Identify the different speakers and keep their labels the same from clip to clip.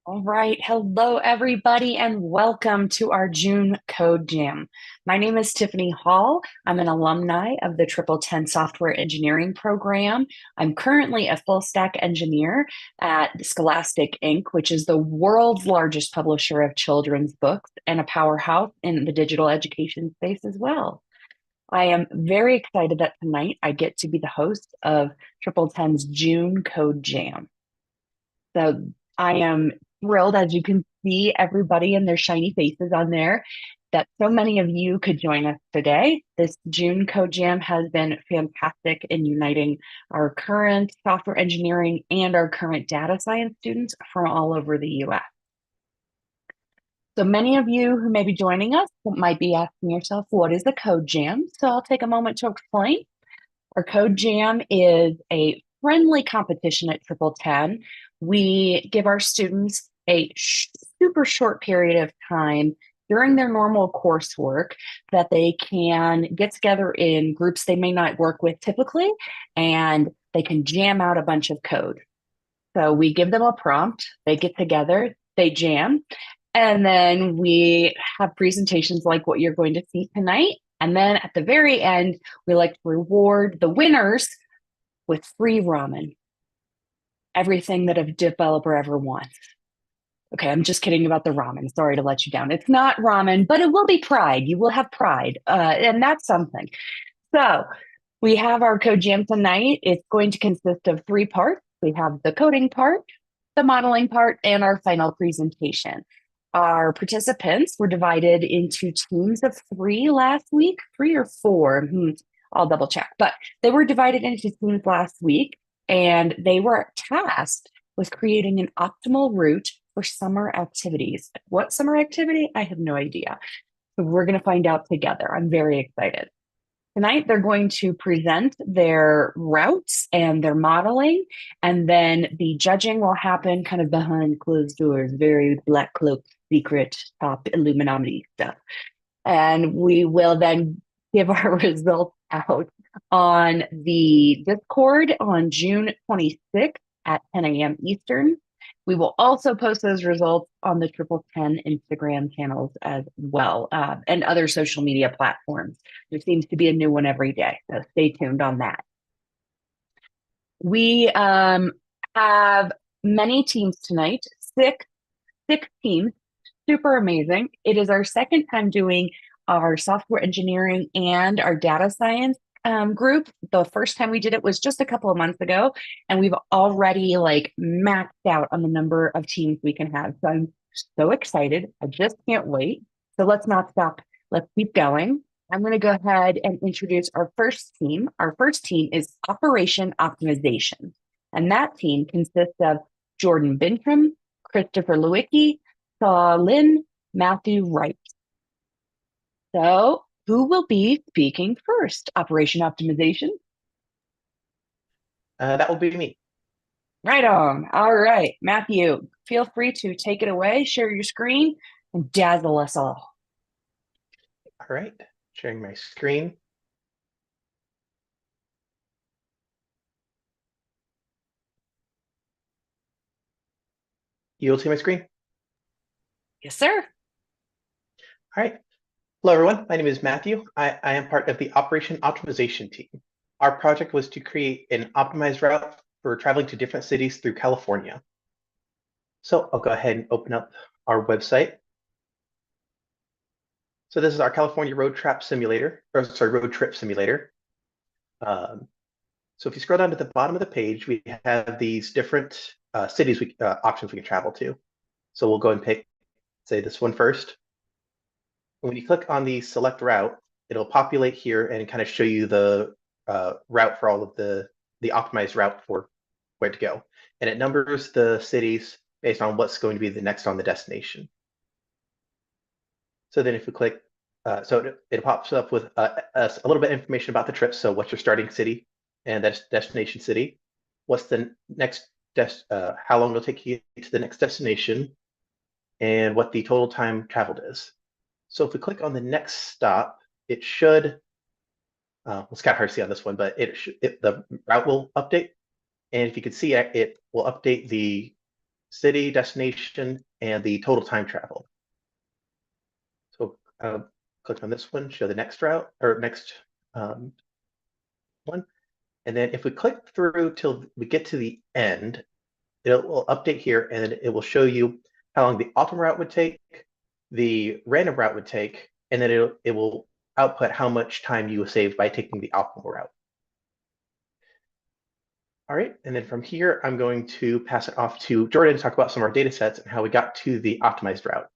Speaker 1: All right. Hello, everybody, and welcome to our June Code Jam. My name is Tiffany Hall. I'm an alumni of the TripleTen Software Engineering Program. I'm currently a full stack engineer at Scholastic Inc., which is the world's largest publisher of children's books and a powerhouse in the digital education space as well. I am very excited that tonight I get to be the host of TripleTen's June Code Jam. So I am thrilled, as you can see everybody and their shiny faces on there, that so many of you could join us today. This June Code Jam has been fantastic in uniting our current software engineering and our current data science students from all over the US. So many of you who may be joining us might be asking yourself, what is a Code Jam? So I'll take a moment to explain. Our Code Jam is a friendly competition at TripleTen. We give our students a super short period of time during their normal coursework that they can get together in groups they may not work with typically, and they can jam out a bunch of code. So we give them a prompt, they get together, they jam, and then we have presentations like what you're going to see tonight. And then at the very end, we like to reward the winners with free ramen, everything that a developer ever wants. Okay, I'm just kidding about the ramen. Sorry to let you down. It's not ramen, but it will be pride. You will have pride, and that's something. So we have our code jam tonight. It's going to consist of three parts. We have the coding part, the modeling part, and our final presentation. Our participants were divided into teams of three last week, three or four. I'll double check, but they were divided into teams last week, and they were tasked with creating an optimal route for summer activities. What summer activity? I have no idea. So we're going to find out together. I'm very excited. Tonight, they're going to present their routes and their modeling, and then the judging will happen kind of behind closed doors, very black cloak, secret, top Illuminati stuff. And we will then give our results out on the Discord on June 26th at 10 a.m. Eastern. We will also post those results on the TripleTen Instagram channels as well, and other social media platforms. There seems to be a new one every day, so stay tuned on that. We have many teams tonight, six teams, super amazing. It is our second time doing our software engineering and our data science group. The first time we did it was just a couple of months ago, and we've already like maxed out on the number of teams we can have. So I'm so excited. I just can't wait. So let's not stop. Let's keep going. I'm going to go ahead and introduce our first team. Our first team is Operation Optimization, and that team consists of Jordan Bintrim, Christopher Lewicki, Saw Lynn, Matthew Wright. So, who will be speaking first? Operation Optimization?
Speaker 2: That will be me.
Speaker 1: Right on. All right. Matthew, feel free to take it away, share your screen, and dazzle us all.
Speaker 2: All right, sharing my screen. You'll see my screen.
Speaker 1: Yes, sir.
Speaker 2: All right. Hello, everyone. My name is Matthew. I am part of the Operation Optimization team. Our project was to create an optimized route for traveling to different cities through California. So I'll go ahead and open up our website. So this is our California road trip simulator, road trip simulator. So if you scroll down to the bottom of the page, we have these different cities options we can travel to. So we'll go and pick, say, this one first. When you click on the select route, it'll populate here and kind of show you the route for all of the optimized route for where to go. And it numbers the cities based on what's going to be the next on the destination. So then if we click, so it pops up with a little bit of information about the trip. So what's your starting city and that's destination city? What's the next, how long it'll take you to the next destination, and what the total time traveled is. So if we click on the next stop, it should, it's kind of hard to see on this one, but the route will update. And if you can see it will update the city, destination, and the total time traveled. So click on this one, show the next route or next one. And then if we click through till we get to the end, it will update here and it will show you how long the optimal route would take, the random route would take, and then it will output how much time you will save by taking the optimal route. All right, and then from here, I'm going to pass it off to Jordan to talk about some of our data sets and how we got to the optimized route.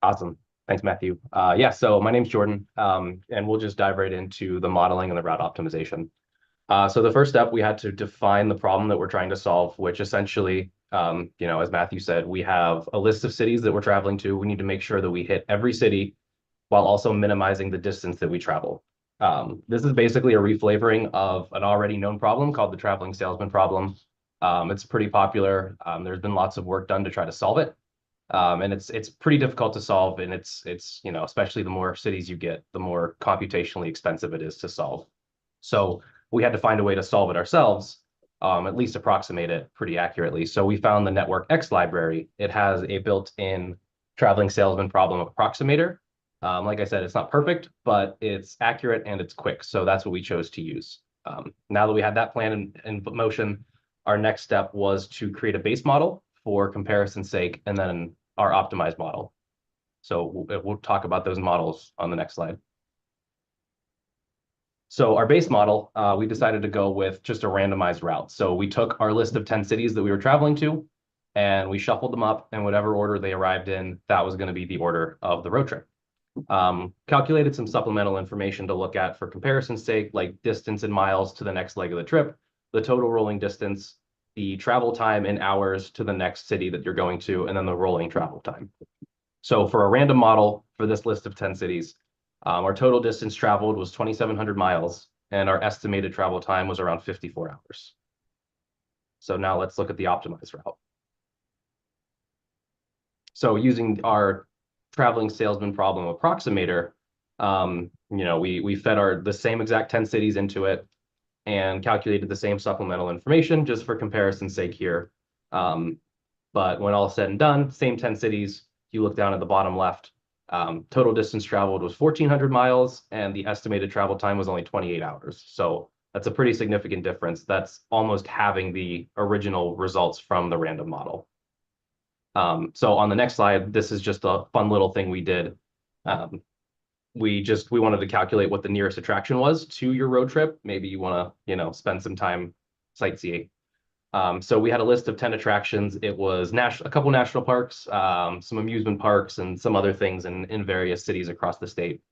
Speaker 3: Awesome. Thanks, Matthew. Yeah, so my name's Jordan, and we'll just dive right into the modeling and the route optimization. So the first step, we had to define the problem that we're trying to solve, which essentially, as Matthew said, we have a list of cities that we're traveling to. We need to make sure that we hit every city while also minimizing the distance that we travel. This is basically a reflavoring of an already known problem called the traveling salesman problem. It's pretty popular. There's been lots of work done to try to solve it. And it's pretty difficult to solve, and it's especially the more cities you get, the more computationally expensive it is to solve. So we had to find a way to solve it ourselves, at least approximate it pretty accurately. So we found the Network X library. It has a built-in traveling salesman problem approximator. Like I said, it's not perfect, but it's accurate and it's quick. So that's what we chose to use. Now that we had that plan in motion, our next step was to create a base model for comparison's sake, and then our optimized model. So we'll talk about those models on the next slide. So our base model, we decided to go with just a randomized route. So we took our list of 10 cities that we were traveling to, and we shuffled them up, and whatever order they arrived in, that was going to be the order of the road trip. Calculated some supplemental information to look at for comparison's sake, like distance in miles to the next leg of the trip, the total rolling distance, the travel time in hours to the next city that you're going to, and then the rolling travel time. So for a random model for this list of 10 cities, our total distance traveled was 2,700 miles, and our estimated travel time was around 54 hours. So now let's look at the optimized route. So using our traveling salesman problem approximator, we fed the same exact 10 cities into it and calculated the same supplemental information just for comparison's sake here. But when all said and done, same 10 cities, you look down at the bottom left, total distance traveled was 1,400 miles, and the estimated travel time was only 28 hours. So that's a pretty significant difference. That's almost having the original results from the random model. So on the next slide, this is just a fun little thing we did. We wanted to calculate what the nearest attraction was to your road trip. Maybe you want to, spend some time sightseeing. So we had a list of 10 attractions. It was a couple national parks, some amusement parks, and some other things in various cities across the state.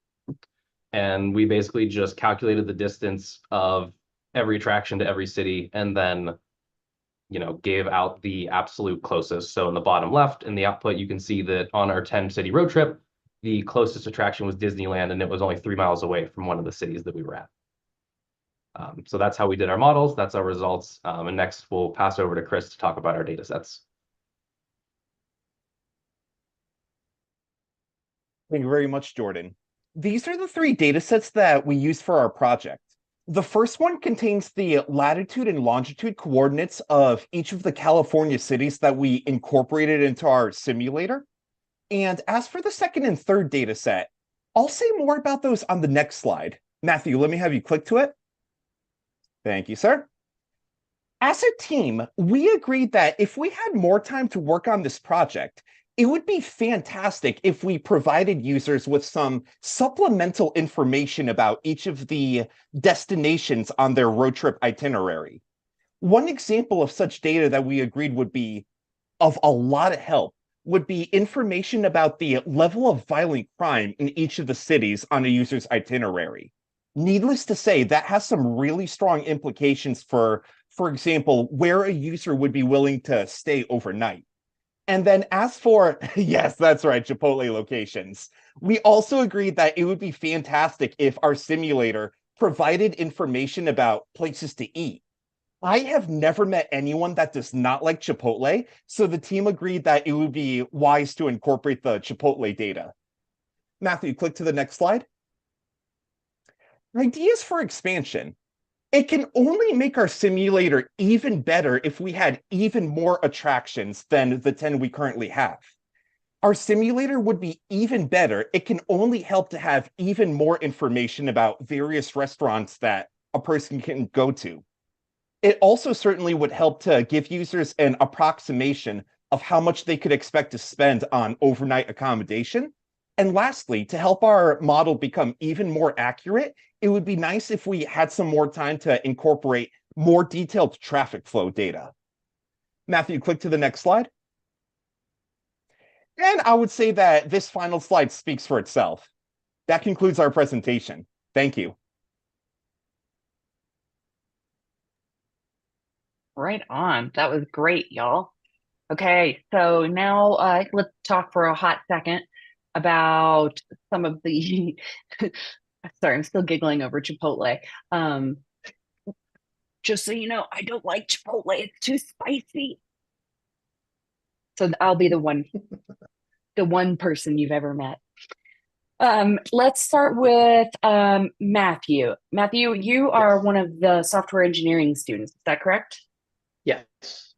Speaker 3: And we basically just calculated the distance of every attraction to every city, and then gave out the absolute closest. So in the bottom left in the output, you can see that on our 10 city road trip, the closest attraction was Disneyland, and it was only 3 miles away from one of the cities that we were at. So that's how we did our models. That's our results. And next, we'll pass over to Chris to talk about our data sets.
Speaker 4: Thank you very much, Jordan. These are the 3 data sets that we use for our project. The first one contains the latitude and longitude coordinates of each of the California cities that we incorporated into our simulator. And as for the second and third data set, I'll say more about those on the next slide. Matthew, let me have you click to it. Thank you, sir. As a team, we agreed that if we had more time to work on this project, it would be fantastic if we provided users with some supplemental information about each of the destinations on their road trip itinerary. One example of such data that we agreed would be of a lot of help would be information about the level of violent crime in each of the cities on a user's itinerary. Needless to say, that has some really strong implications for example, where a user would be willing to stay overnight. And then as for, yes, that's right, Chipotle locations, we also agreed that it would be fantastic if our simulator provided information about places to eat. I have never met anyone that does not like Chipotle, so the team agreed that it would be wise to incorporate the Chipotle data. Matthew, click to the next slide. Ideas for expansion. It can only make our simulator even better if we had even more attractions than the 10 we currently have. Our simulator would be even better. It can only help to have even more information about various restaurants that a person can go to. It also certainly would help to give users an approximation of how much they could expect to spend on overnight accommodation. And lastly, to help our model become even more accurate, it would be nice if we had some more time to incorporate more detailed traffic flow data. Matthew, click to the next slide. And I would say that this final slide speaks for itself. That concludes our presentation. Thank you.
Speaker 1: Right on. That was great, y'all. Okay, so now let's talk for a hot second about some of the sorry, I'm still giggling over Chipotle. Just so you know, I don't like Chipotle. It's too spicy. So I'll be the one person you've ever met. Let's start with Matthew. Matthew, you are
Speaker 2: Yes.
Speaker 1: one of the software engineering students. Is that correct?
Speaker 2: Yes.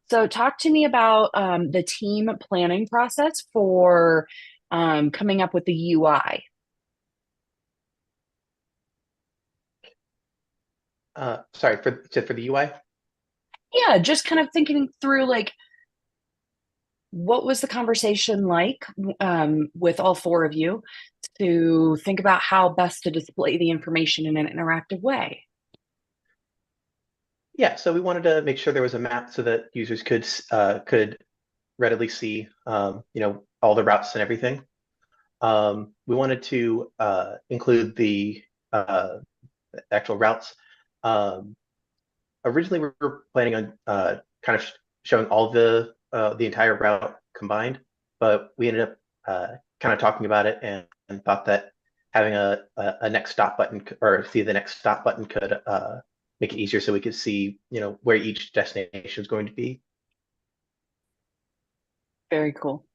Speaker 1: So talk to me about the team planning process for coming up with the UI.
Speaker 2: Sorry, for the UI?
Speaker 1: Yeah, just kind of thinking through like what was the conversation like with all four of you to think about how best to display the information in an interactive way.
Speaker 2: Yeah, so we wanted to make sure there was a map so that users could readily see all the routes and everything. We wanted to include the actual routes. Originally, we were planning on kind of showing all the entire route combined, but we ended up kind of talking about it and thought that having a next stop button or see the next stop button could make it easier so we could see where each destination is going to be.
Speaker 1: Very cool.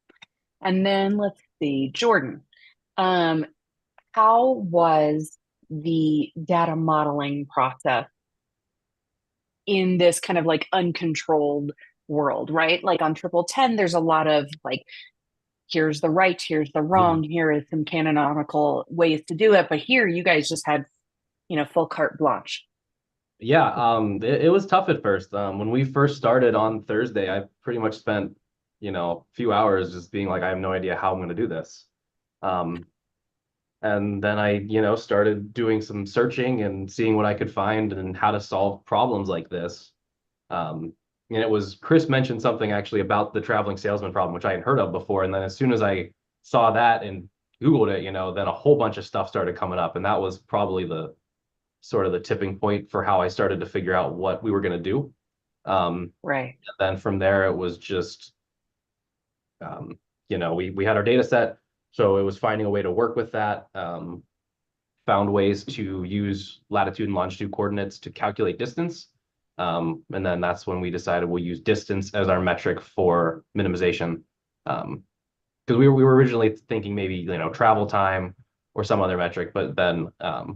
Speaker 1: And then let's see, Jordan, how was the data modeling process in this kind of like uncontrolled world, right? Like on TripleTen, there's a lot of like, here's the right, here's the wrong, here is some canonical ways to do it. But here you guys just had, full carte blanche.
Speaker 3: Yeah, it was tough at first. When we first started on Thursday, I pretty much spent, a few hours just being like, I have no idea how I'm going to do this. And then I, started doing some searching and seeing what I could find and how to solve problems like this. And it was Chris mentioned something actually about the traveling salesman problem, which I hadn't heard of before. And then as soon as I saw that and Googled it, then a whole bunch of stuff started coming up. And that was probably the sort of the tipping point for how I started to figure out what we were going to do.
Speaker 1: Right.
Speaker 3: And then from there, it was just, we had our data set. So it was finding a way to work with that, found ways to use latitude and longitude coordinates to calculate distance. And then that's when we decided we'll use distance as our metric for minimization. Because we were originally thinking maybe, travel time or some other metric, but then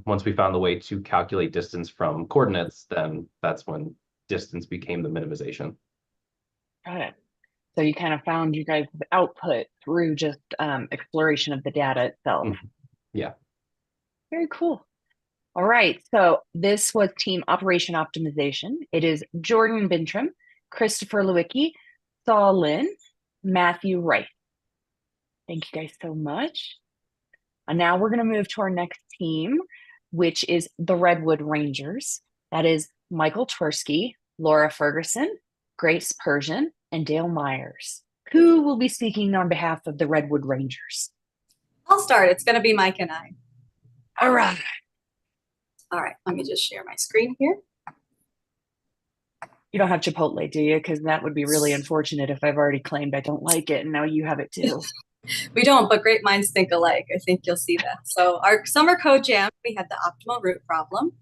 Speaker 3: once we found the way to calculate distance from coordinates, then that's when distance became the minimization.
Speaker 1: Got it. So you kind of found you guys' output through just exploration of the data itself.
Speaker 3: Yeah.
Speaker 1: Very cool. All right. So this was Team Operation Optimization. It is Jordan Bintrim, Christopher Lewicki, Saul Lin, Matthew Wright. Thank you guys so much. And now we're going to move to our next team, which is the Redwood Rangers. That is Michael Tversky, Laura Ferguson, Grace Persian, and Dale Myers. Who will be speaking on behalf of the Redwood Rangers?
Speaker 5: I'll start. It's going to be Mike and I.
Speaker 1: All right.
Speaker 5: All right. Let me just share my screen here.
Speaker 1: You don't have Chipotle, do you? Because that would be really unfortunate if I've already claimed I don't like it and now you have it too.
Speaker 5: We don't, but great minds think alike. I think you'll see that. So our summer code jam, we had the optimal route problem.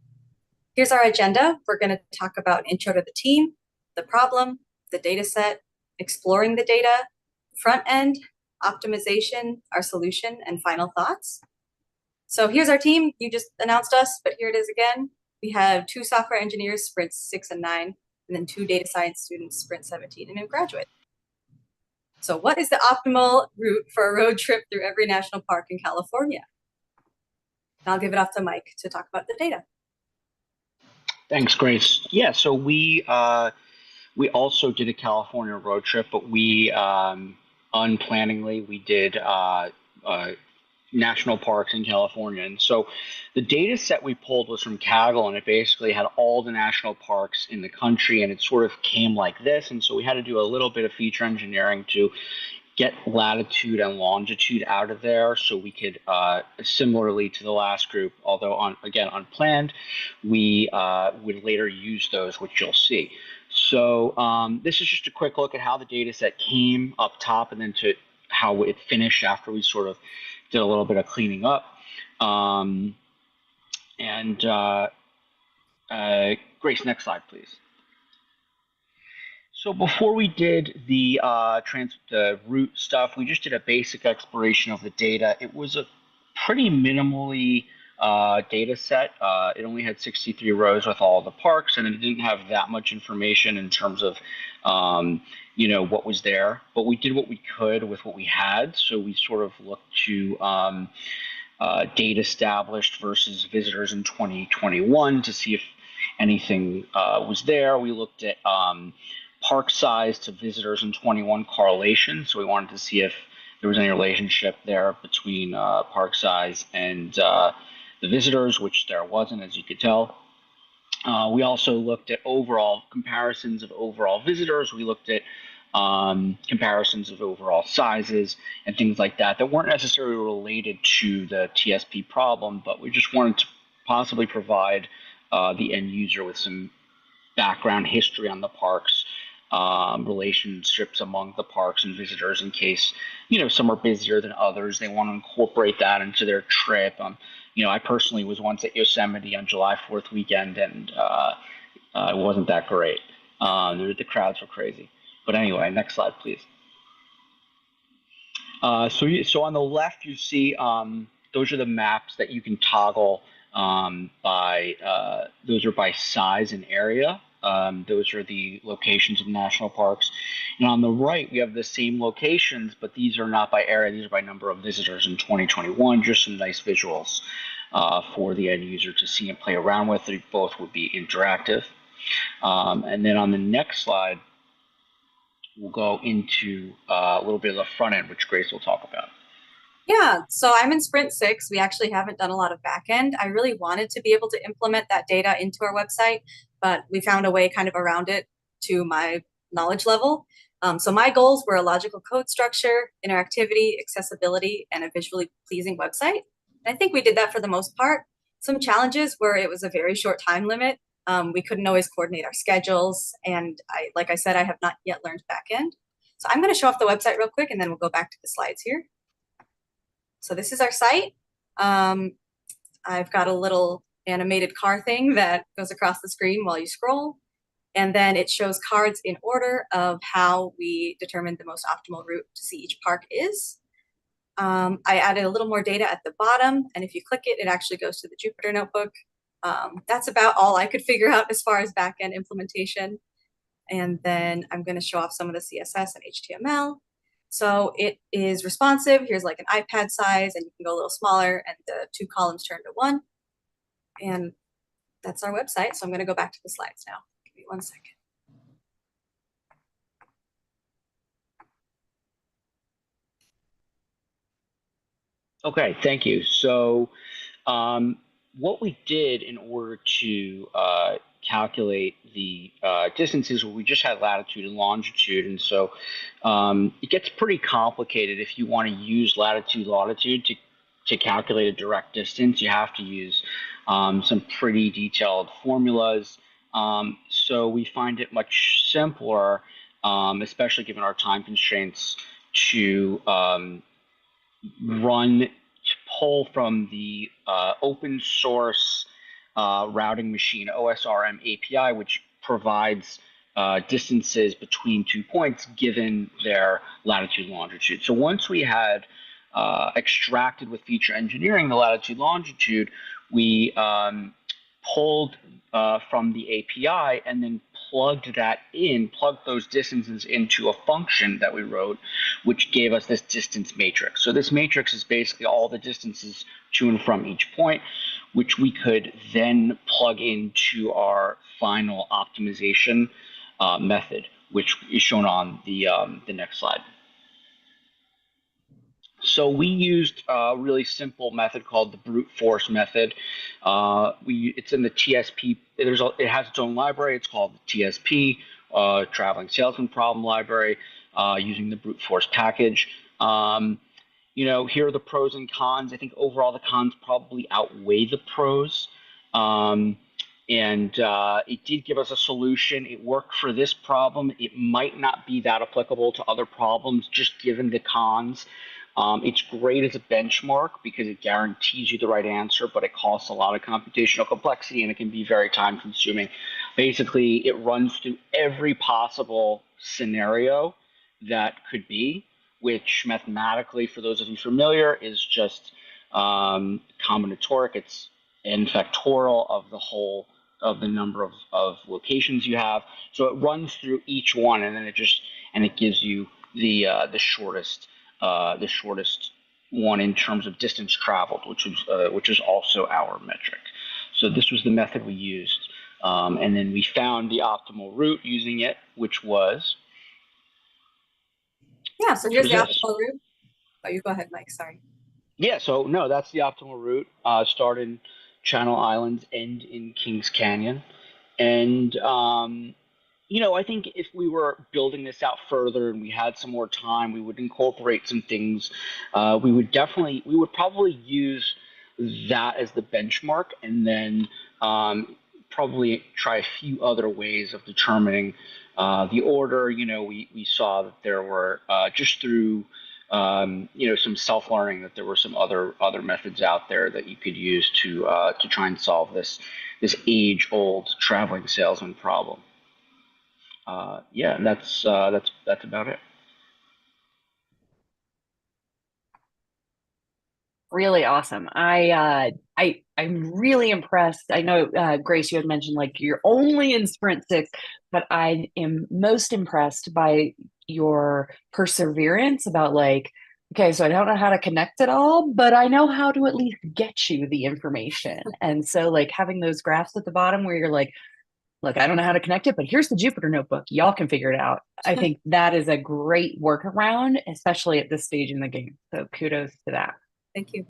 Speaker 5: Here's our agenda. We're going to talk about intro to the team, the problem, the data set, exploring the data, front end, optimization, our solution, and final thoughts. So here's our team. You just announced us, but here it is again. We have 2 software engineers, sprints 6 and 9, and then 2 data science students, sprint 17, and a graduate. So what is the optimal route for a road trip through every national park in California? And I'll give it off to Mike to talk about the data.
Speaker 6: Thanks, Grace. Yeah, so we also did a California road trip, but we unplanningly we did national parks in California. And so the data set we pulled was from Kaggle, and it basically had all the national parks in the country, and it sort of came like this. And so we had to do a little bit of feature engineering to get latitude and longitude out of there so we could, similarly to the last group, although again unplanned, we would later use those, which you'll see. So this is just a quick look at how the data set came up top and then to how it finished after we sort of did a little bit of cleaning up. Grace, next slide, please. So before we did the route stuff, we just did a basic exploration of the data. It was a pretty minimally data set. It only had 63 rows with all the parks, and it didn't have that much information in terms of what was there. But we did what we could with what we had. So we sort of looked to data established versus visitors in 2021 to see if anything was there. We looked at park size to visitors in 21 correlation. So we wanted to see if there was any relationship there between park size and the visitors, which there wasn't, as you could tell. We also looked at overall comparisons of overall visitors. We looked at comparisons of overall sizes and things like that weren't necessarily related to the TSP problem, but we just wanted to possibly provide the end user with some background history on the parks, relationships among the parks and visitors in case, some are busier than others. They want to incorporate that into their trip. I personally was once at Yosemite on July 4th weekend, and it wasn't that great. The crowds were crazy. But anyway, next slide, please. So on the left, you see those are the maps that you can toggle those are by size and area. Those are the locations of national parks. And on the right, we have the same locations, but these are not by area. These are by number of visitors in 2021. Just some nice visuals for the end user to see and play around with. They both would be interactive. And then on the next slide, we'll go into a little bit of the front end, which Grace will talk about.
Speaker 5: Yeah, so I'm in Sprint 6. We actually haven't done a lot of back end. I really wanted to be able to implement that data into our website, but we found a way kind of around it to my knowledge level. So my goals were a logical code structure, interactivity, accessibility, and a visually pleasing website. And I think we did that for the most part. Some challenges were it was a very short time limit. We couldn't always coordinate our schedules. And like I said, I have not yet learned back end. So I'm going to show off the website real quick, and then we'll go back to the slides here. So this is our site. I've got a little animated car thing that goes across the screen while you scroll. And then it shows cards in order of how we determined the most optimal route to see each park is. I added a little more data at the bottom. And if you click it, it actually goes to the Jupyter notebook. That's about all I could figure out as far as backend implementation. And then I'm going to show off some of the CSS and HTML. So it is responsive. Here's like an iPad size, and you can go a little smaller, and the 2 columns turn to 1. And that's our website. So I'm going to go back to the slides now. Give me 1 second.
Speaker 6: Okay, thank you. So what we did in order to calculate the distances, we just had latitude and longitude. And so it gets pretty complicated if you want to use latitude, longitude to calculate a direct distance. You have to use some pretty detailed formulas. So we find it much simpler, especially given our time constraints, to pull from the open source routing machine OSRM API, which provides distances between 2 points given their latitude and longitude. So once we had extracted with feature engineering the latitude longitude, we pulled from the API and then plugged those distances into a function that we wrote, which gave us this distance matrix. So this matrix is basically all the distances to and from each point, which we could then plug into our final optimization method, which is shown on the next slide. So we used a really simple method called the brute force method. It's in the TSP. It has its own library. It's called the TSP, Traveling Salesman Problem Library, using the brute force package. Here are the pros and cons. I think overall the cons probably outweigh the pros. It did give us a solution. It worked for this problem. It might not be that applicable to other problems, just given the cons. It's great as a benchmark because it guarantees you the right answer, but it costs a lot of computational complexity and it can be very time consuming. Basically, it runs through every possible scenario that could be, which mathematically, for those of you familiar, is just combinatoric. It's n factorial of the whole of the number of locations you have. So it runs through each one, and then it gives you the shortest one in terms of distance traveled, which is also our metric. So this was the method we used, and then we found the optimal route using it, which was
Speaker 5: so here's the optimal route. Oh, you go ahead, Mike. Sorry.
Speaker 6: Yeah. So no, that's the optimal route. Start in Channel Islands, end in Kings Canyon, and I think if we were building this out further and we had some more time, we would incorporate some things. We would probably use that as the benchmark, and then probably try a few other ways of determining the order. We saw that there were just through some self-learning that there were some other methods out there that you could use to try and solve this age-old traveling salesman problem. And that's about it.
Speaker 1: Really awesome. I'm really impressed. I know, Grace, you had mentioned like you're only in Sprint 6, but I am most impressed by your perseverance about like, okay, so I don't know how to connect it all, but I know how to at least get you the information. And so like having those graphs at the bottom where you're like, look, I don't know how to connect it, but here's the Jupyter notebook. Y'all can figure it out. I think that is a great workaround, especially at this stage in the game. So kudos to that.
Speaker 5: Thank you.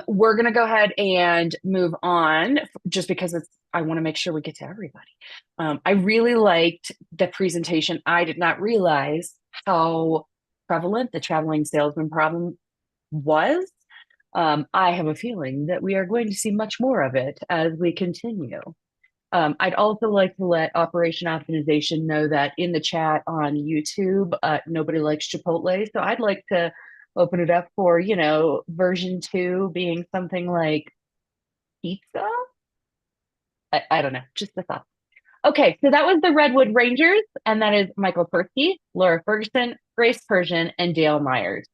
Speaker 1: We're going to go ahead and move on just because I want to make sure we get to everybody. I really liked the presentation. I did not realize how prevalent the traveling salesman problem was. I have a feeling that we are going to see much more of it as we continue. I'd also like to let Operation Optimization know that in the chat on YouTube, nobody likes Chipotle. So I'd like to open it up for, version 2 being something like pizza. I don't know, just a thought. Okay, so that was the Redwood Rangers, and that is Michael Persky, Laura Ferguson, Grace Persian, and Dale Myers.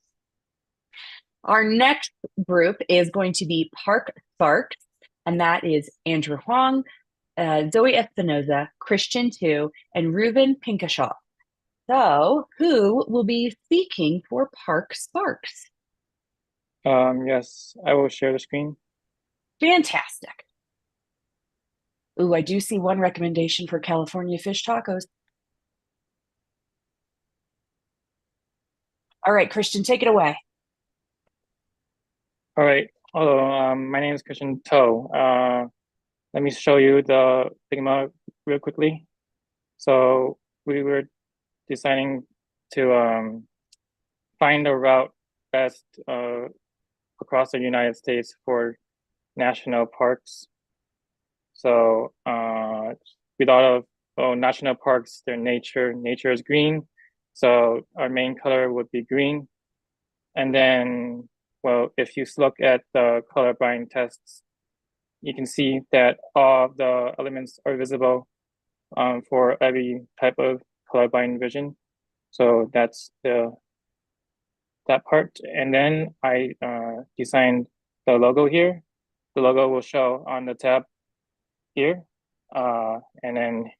Speaker 1: Our next group is going to be Park Sparks, and that is Andrew Huang, Zoe Espinoza, Christian Tu, and Reuben Pinkashaw. So, who will be speaking for Park Sparks?
Speaker 7: Yes, I will share the screen.
Speaker 1: Fantastic. Ooh, I do see one recommendation for California fish tacos. All right, Christian, take it away.
Speaker 7: All right. Hello, my name is Christian To. Let me show you the Figma real quickly. So we were deciding to find a route best across the United States for national parks. So we thought of national parks, their nature is green. So our main color would be green. And then, well, if you look at the colorblind tests, you can see that all of the elements are visible for every type of colorblind vision. So that's that part. And then I designed the logo here. the logo will show on the tab here. And then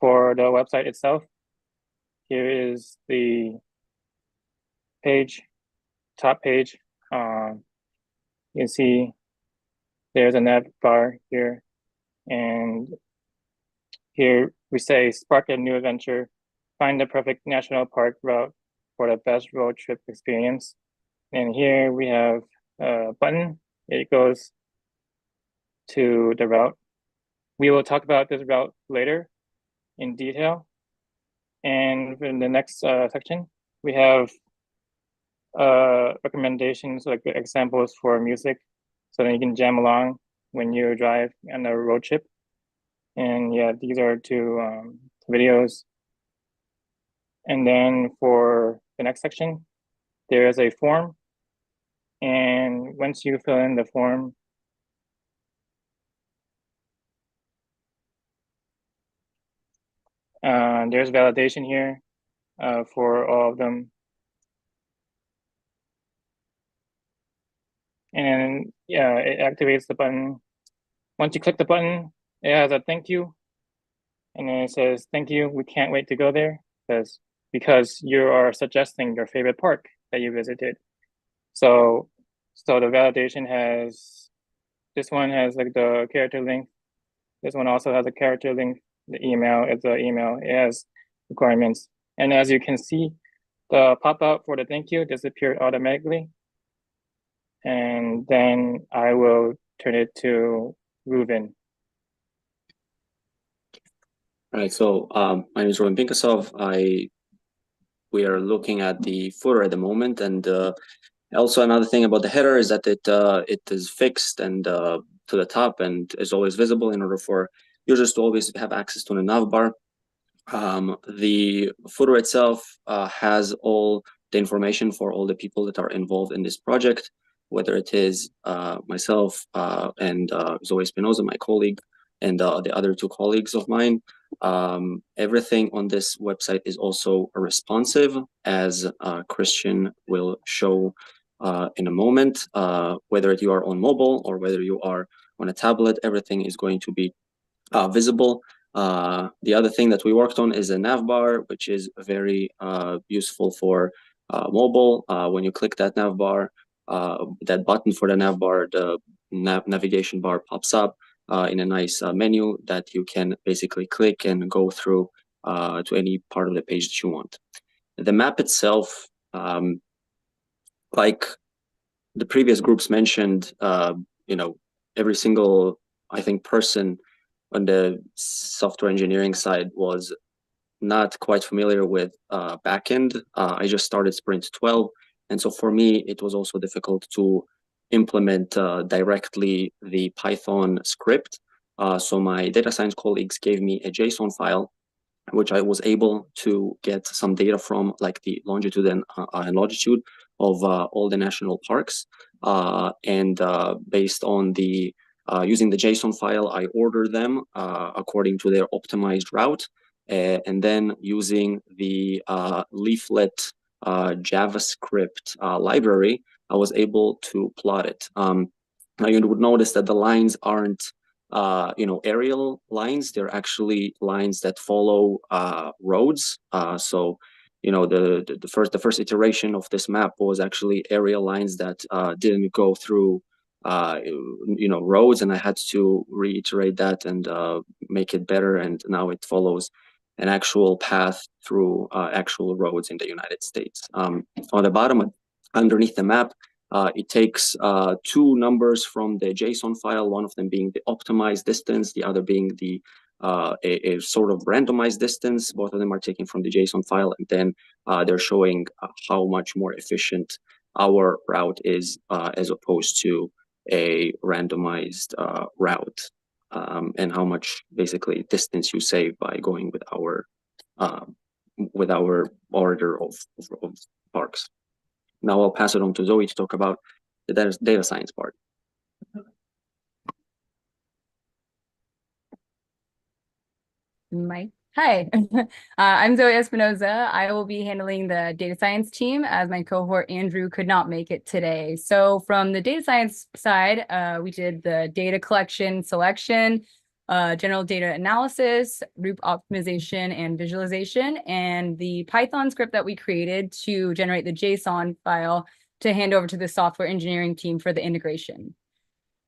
Speaker 7: for the website itself, here is the page, top page. You can see there's a nav bar here. And here we say, spark a new adventure, find the perfect national park route for the best road trip experience. And here we have a button. It goes to the route. We will talk about this route later in detail. And in the next section, we have recommendations, like examples for music, so that you can jam along when you drive on a road trip. And yeah, these are two videos. And then for the next section, there is a form. And once you fill in the form, there's validation here for all of them. And yeah, it activates the button. Once you click the button, it has a thank you. And then it says, thank you, we can't wait to go there, because you are suggesting your favorite park that you visited. So the validation has, this one has like the character length. This one also has a character length. The email is the email. It has requirements. And as you can see, the pop-up for the thank you disappeared automatically. And then I will turn it to Ruben.
Speaker 8: All right, so my name is Ruben Pinkasov. We are looking at the footer at the moment, and also another thing about the header is that it is fixed and to the top and is always visible in order for users to always have access to the navbar. The footer itself has all the information for all the people that are involved in this project, whether it is myself and Zoe Espinoza, my colleague, and the other two colleagues of mine. Everything on this website is also responsive, as Christian will show in a moment. Whether you are on mobile or whether you are on a tablet, everything is going to be visible. The other thing that we worked on is a navbar, which is very useful for mobile. When you click that navbar, that button for the navbar, the navigation bar pops up in a nice menu that you can basically click and go through to any part of the page that you want. The map itself, like the previous groups mentioned, every single, I think, person on the software engineering side was not quite familiar with backend. I just started Sprint 12. And so for me, it was also difficult to implement directly the Python script. So my data science colleagues gave me a JSON file, which I was able to get some data from, like the longitude and longitude of all the national parks. And based on the using the JSON file, I order them according to their optimized route. And then using the leaflet JavaScript library, I was able to plot it. Now you would notice that the lines aren't aerial lines. They're actually lines that follow roads. So the first iteration of this map was actually aerial lines that didn't go through roads, and I had to reiterate that and make it better, and now it follows an actual path through actual roads in the United States. On the bottom, underneath the map, it takes two numbers from the JSON file, one of them being the optimized distance, the other being the a sort of randomized distance. Both of them are taken from the JSON file, and then they're showing how much more efficient our route is as opposed to a randomized route, and how much basically distance you save by going with our order of parks. Now I'll pass it on to Zoe to talk about the data science part.
Speaker 1: Mike,
Speaker 9: Hi, I'm Zoe Espinoza. I will be handling the data science team as my cohort Andrew could not make it today. So from the data science side, we did the data collection, selection, general data analysis, route optimization, and visualization, and the Python script that we created to generate the JSON file to hand over to the software engineering team for the integration.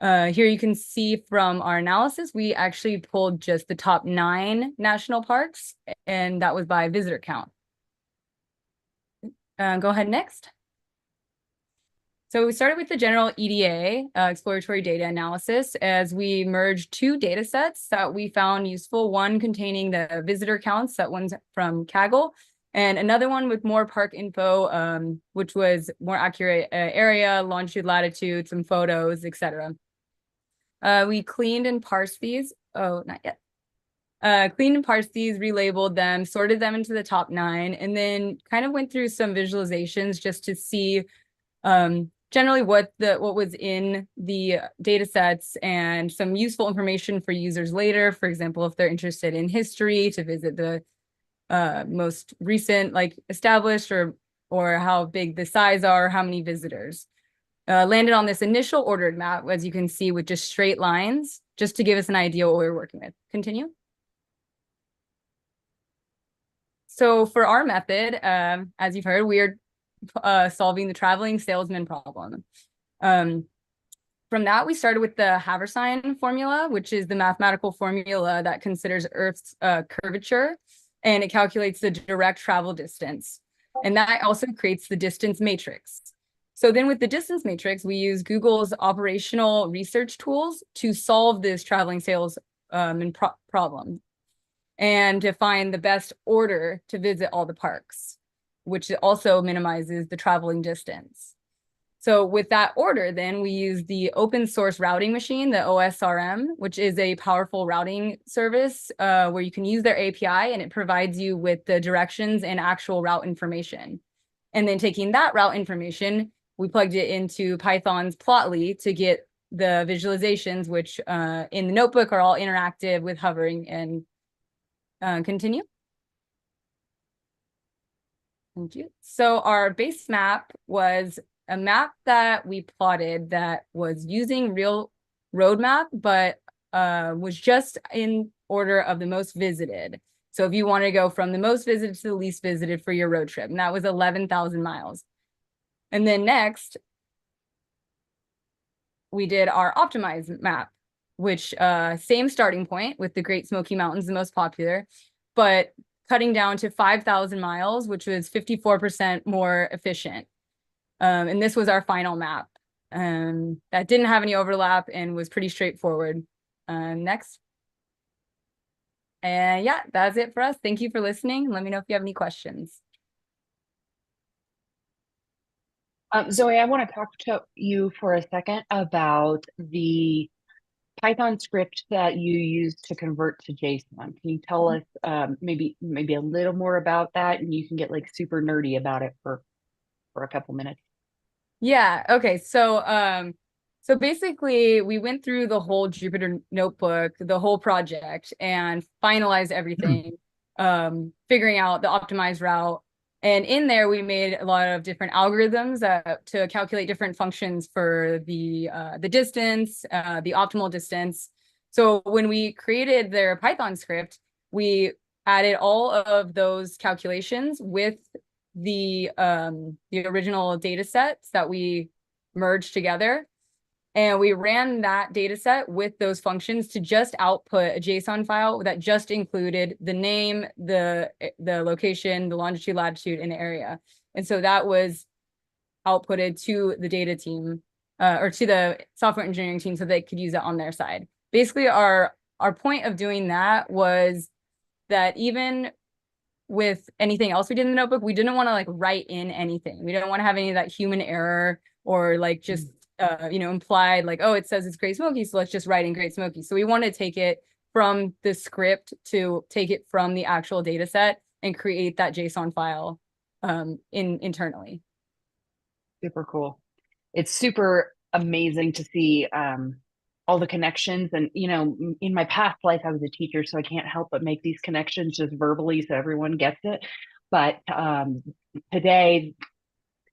Speaker 9: Here you can see from our analysis, we actually pulled just the top 9 national parks, and that was by visitor count. Go ahead next. So we started with the general EDA, exploratory data analysis, as we merged 2 data sets that we found useful, one containing the visitor counts, that one's from Kaggle, and another one with more park info, which was more accurate area, longitude, latitude, some photos, etc. We cleaned and parsed these. Oh, not yet. Cleaned and parsed these, relabeled them, sorted them into the top 9, and then kind of went through some visualizations just to see generally what was in the data sets and some useful information for users later. For example, if they're interested in history, to visit the most recent, like established, or how big the size are, how many visitors. Landed on this initial ordered map, as you can see, with just straight lines, just to give us an idea what we were working with. Continue. So for our method, as you've heard, we are solving the traveling salesman problem. From that, we started with the Haversine formula, which is the mathematical formula that considers Earth's curvature, and it calculates the direct travel distance. And that also creates the distance matrix. So then with the distance matrix, we use Google's operational research tools to solve this traveling sales problem, and to find the best order to visit all the parks, which also minimizes the traveling distance. So with that order, then we use the open source routing machine, the OSRM, which is a powerful routing service where you can use their API, and it provides you with the directions and actual route information. And then taking that route information, we plugged it into Python's Plotly to get the visualizations, which in the notebook are all interactive with hovering. And continue. Thank you. So our base map was a map that we plotted that was using real roadmap, but was just in order of the most visited. So if you want to go from the most visited to the least visited for your road trip, and that was 11,000 miles. And then next, we did our optimized map, which same starting point with the Great Smoky Mountains, the most popular, but cutting down to 5,000 miles, which was 54% more efficient. And this was our final map. That didn't have any overlap and was pretty straightforward. Next. And yeah, that's it for us. Thank you for listening. Let me know if you have any questions.
Speaker 1: Zoe, I want to talk to you for a second about the Python script that you use to convert to JSON. Can you tell us maybe a little more about that? And you can get like super nerdy about it for a couple minutes.
Speaker 9: Yeah, okay. So basically we went through the whole Jupyter notebook, the whole project, and finalized everything, figuring out the optimized route. And in there, we made a lot of different algorithms to calculate different functions for the distance, the optimal distance. So when we created their Python script, we added all of those calculations with the original data sets that we merged together. And we ran that data set with those functions to just output a JSON file that just included the name, the location, the longitude, latitude, and area. And so that was outputted to the data team or to the software engineering team so they could use it on their side. Basically, our point of doing that was that even with anything else we did in the notebook, we didn't want to like write in anything. We didn't want to have any of that human error or like just implied like, oh, it says it's Great Smoky, so let's just write in Great Smoky. So we want to take it from the script to take it from the actual data set and create that JSON file internally.
Speaker 1: Super cool. It's super amazing to see all the connections. And, in my past life, I was a teacher, so I can't help but make these connections just verbally so everyone gets it. But today,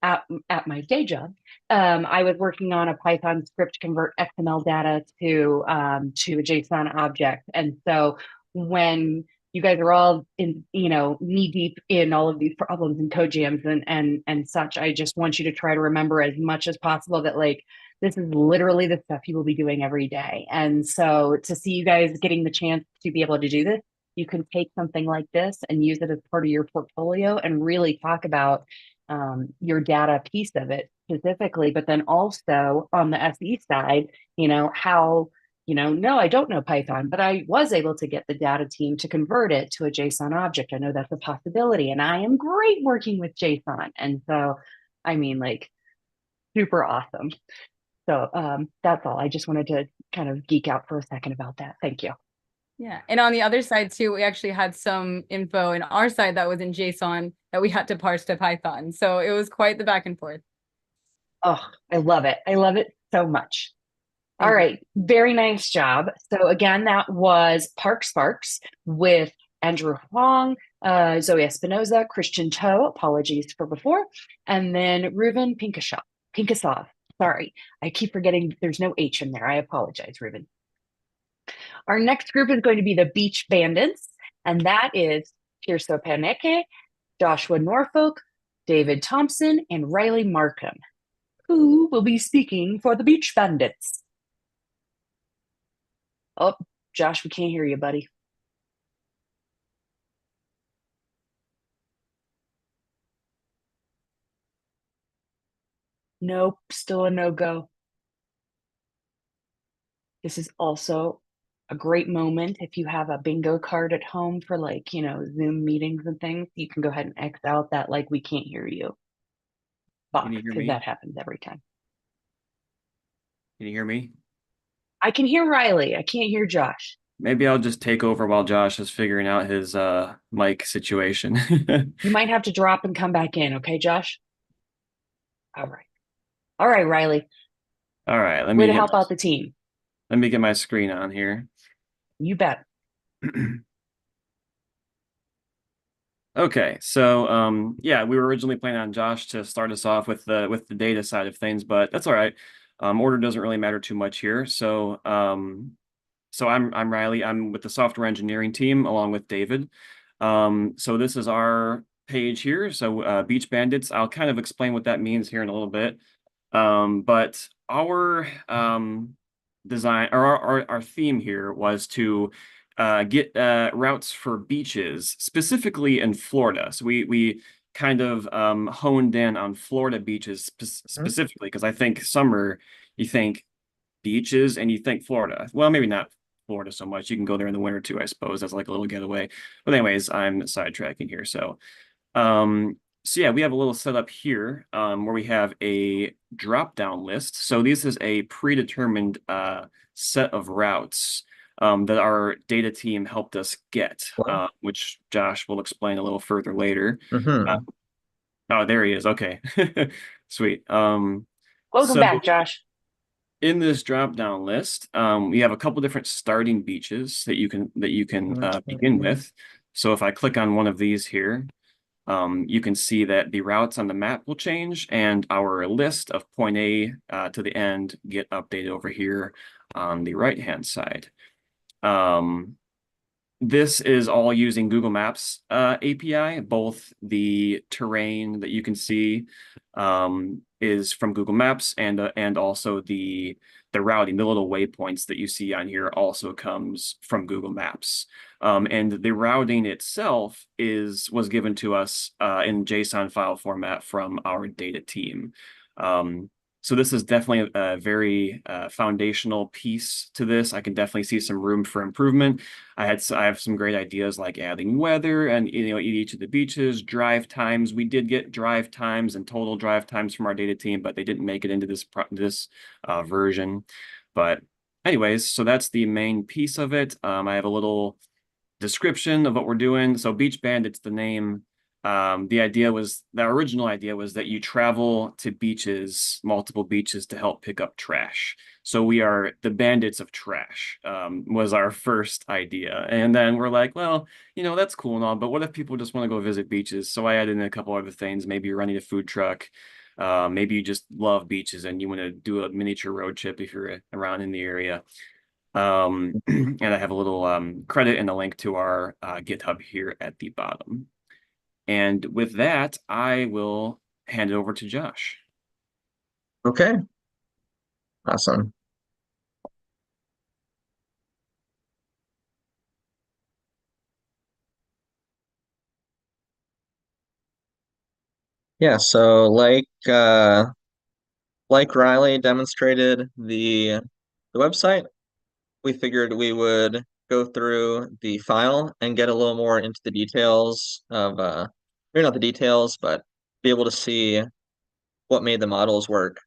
Speaker 1: at my day job, I was working on a Python script to convert XML data to a JSON object. And so when you guys are all in, knee deep in all of these problems and code jams and such, I just want you to try to remember as much as possible that like this is literally the stuff you will be doing every day. And so to see you guys getting the chance to be able to do this, you can take something like this and use it as part of your portfolio and really talk about your data piece of it specifically, but then also on the SE side, how, no, I don't know Python, but I was able to get the data team to convert it to a JSON object. I know that's a possibility, and I am great working with JSON. And so, I mean, like, super awesome. So that's all. I just wanted to kind of geek out for a second about that. Thank you.
Speaker 9: Yeah. And on the other side too, we actually had some info in our side that was in JSON that we had to parse to Python. So it was quite the back and forth.
Speaker 1: Oh, I love it. I love it so much. All right. Very nice job. So again, that was Park Sparks with Andrew Huang, Zoe Espinoza, Christian Toe, apologies for before, and then Reuven Pinkasov. Sorry, I keep forgetting there's no H in there. I apologize, Reuven. Our next group is going to be the Beach Bandits, and that is Tirso Paneke, Joshua Norfolk, David Thompson, and Riley Markham, who will be speaking for the Beach Bandits. Oh, Josh, we can't hear you, buddy. Nope, still a no-go. This is also a great moment if you have a bingo card at home for like, Zoom meetings and things. You can go ahead and X out that like we can't hear you box,
Speaker 10: Can you hear
Speaker 1: because
Speaker 10: me?
Speaker 1: that happens every time.
Speaker 10: Can you hear me?
Speaker 1: I can hear Riley. I can't hear Josh.
Speaker 10: Maybe I'll just take over while Josh is figuring out his mic situation.
Speaker 1: You might have to drop and come back in, okay, Josh? All right. All right, Riley.
Speaker 10: All right,
Speaker 1: Way to help out the team.
Speaker 10: Let me get my screen on here.
Speaker 1: You bet.
Speaker 10: Okay, so yeah, we were originally planning on Josh to start us off with the data side of things, but that's all right. Order doesn't really matter too much here. So I'm Riley. I'm with the software engineering team along with David. So this is our page here. So Beach Bandits. I'll kind of explain what that means here in a little bit. But our design or our theme here was to get routes for beaches, specifically in Florida. So we kind of honed in on Florida beaches specifically, because I think summer, you think beaches and you think Florida. Well, maybe not Florida so much. You can go there in the winter too, I suppose. That's like a little getaway. But anyways, I'm sidetracking here. So yeah, we have a little setup here where we have a drop-down list. So this is a predetermined set of routes that our data team helped us get, which Josh will explain a little further later. Oh, there he is. Okay, sweet.
Speaker 1: Welcome back, Josh.
Speaker 10: In this drop-down list, we have a couple different starting beaches that you can begin with. So if I click on one of these here, you can see that the routes on the map will change, and our list of point A to the end get updated over here on the right-hand side. This is all using Google Maps API. Both the terrain that you can see is from Google Maps, and also the routing, the little waypoints that you see on here also comes from Google Maps. And the routing itself was given to us in JSON file format from our data team. So this is definitely a very foundational piece to this. I can definitely see some room for improvement. I have some great ideas like adding weather and each of the beaches, drive times. We did get drive times and total drive times from our data team, but they didn't make it into this version. But anyways, so that's the main piece of it. I have a little description of what we're doing. So Beach Bandits, the name The original idea was that you travel to beaches, multiple beaches, to help pick up trash. So we are the bandits of trash, was our first idea. And then we're like, well, that's cool and all, but what if people just want to go visit beaches? So I added in a couple other things. Maybe you're running a food truck. Maybe you just love beaches and you want to do a miniature road trip if you're around in the area. And I have a little credit and a link to our GitHub here at the bottom. And with that, I will hand it over to Josh.
Speaker 11: Okay. Awesome. Yeah, so like Riley demonstrated the website, we figured we would go through the file and get a little more into the details of maybe not the details, but be able to see what made the models work.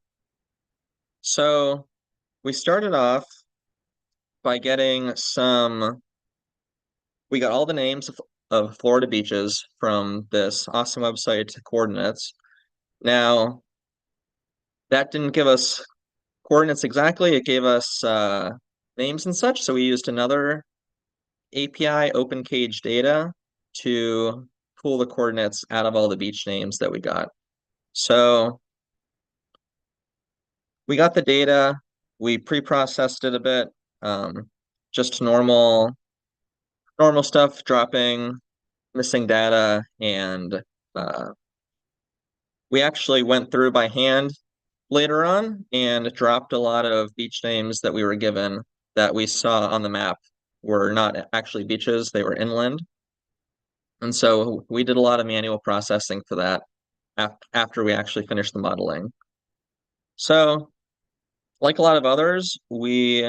Speaker 11: So we started off by we got all the names of Florida beaches from this awesome website, Coordinates. Now, that didn't give us coordinates exactly. It gave us names and such. So we used another API, OpenCage data, to pull the coordinates out of all the beach names that we got. So we got the data, we pre-processed it a bit, just normal stuff, dropping missing data, and we actually went through by hand later on and dropped a lot of beach names that we were given that we saw on the map were not actually beaches, they were inland. And so we did a lot of manual processing for that after we actually finished the modeling. So, like a lot of others, we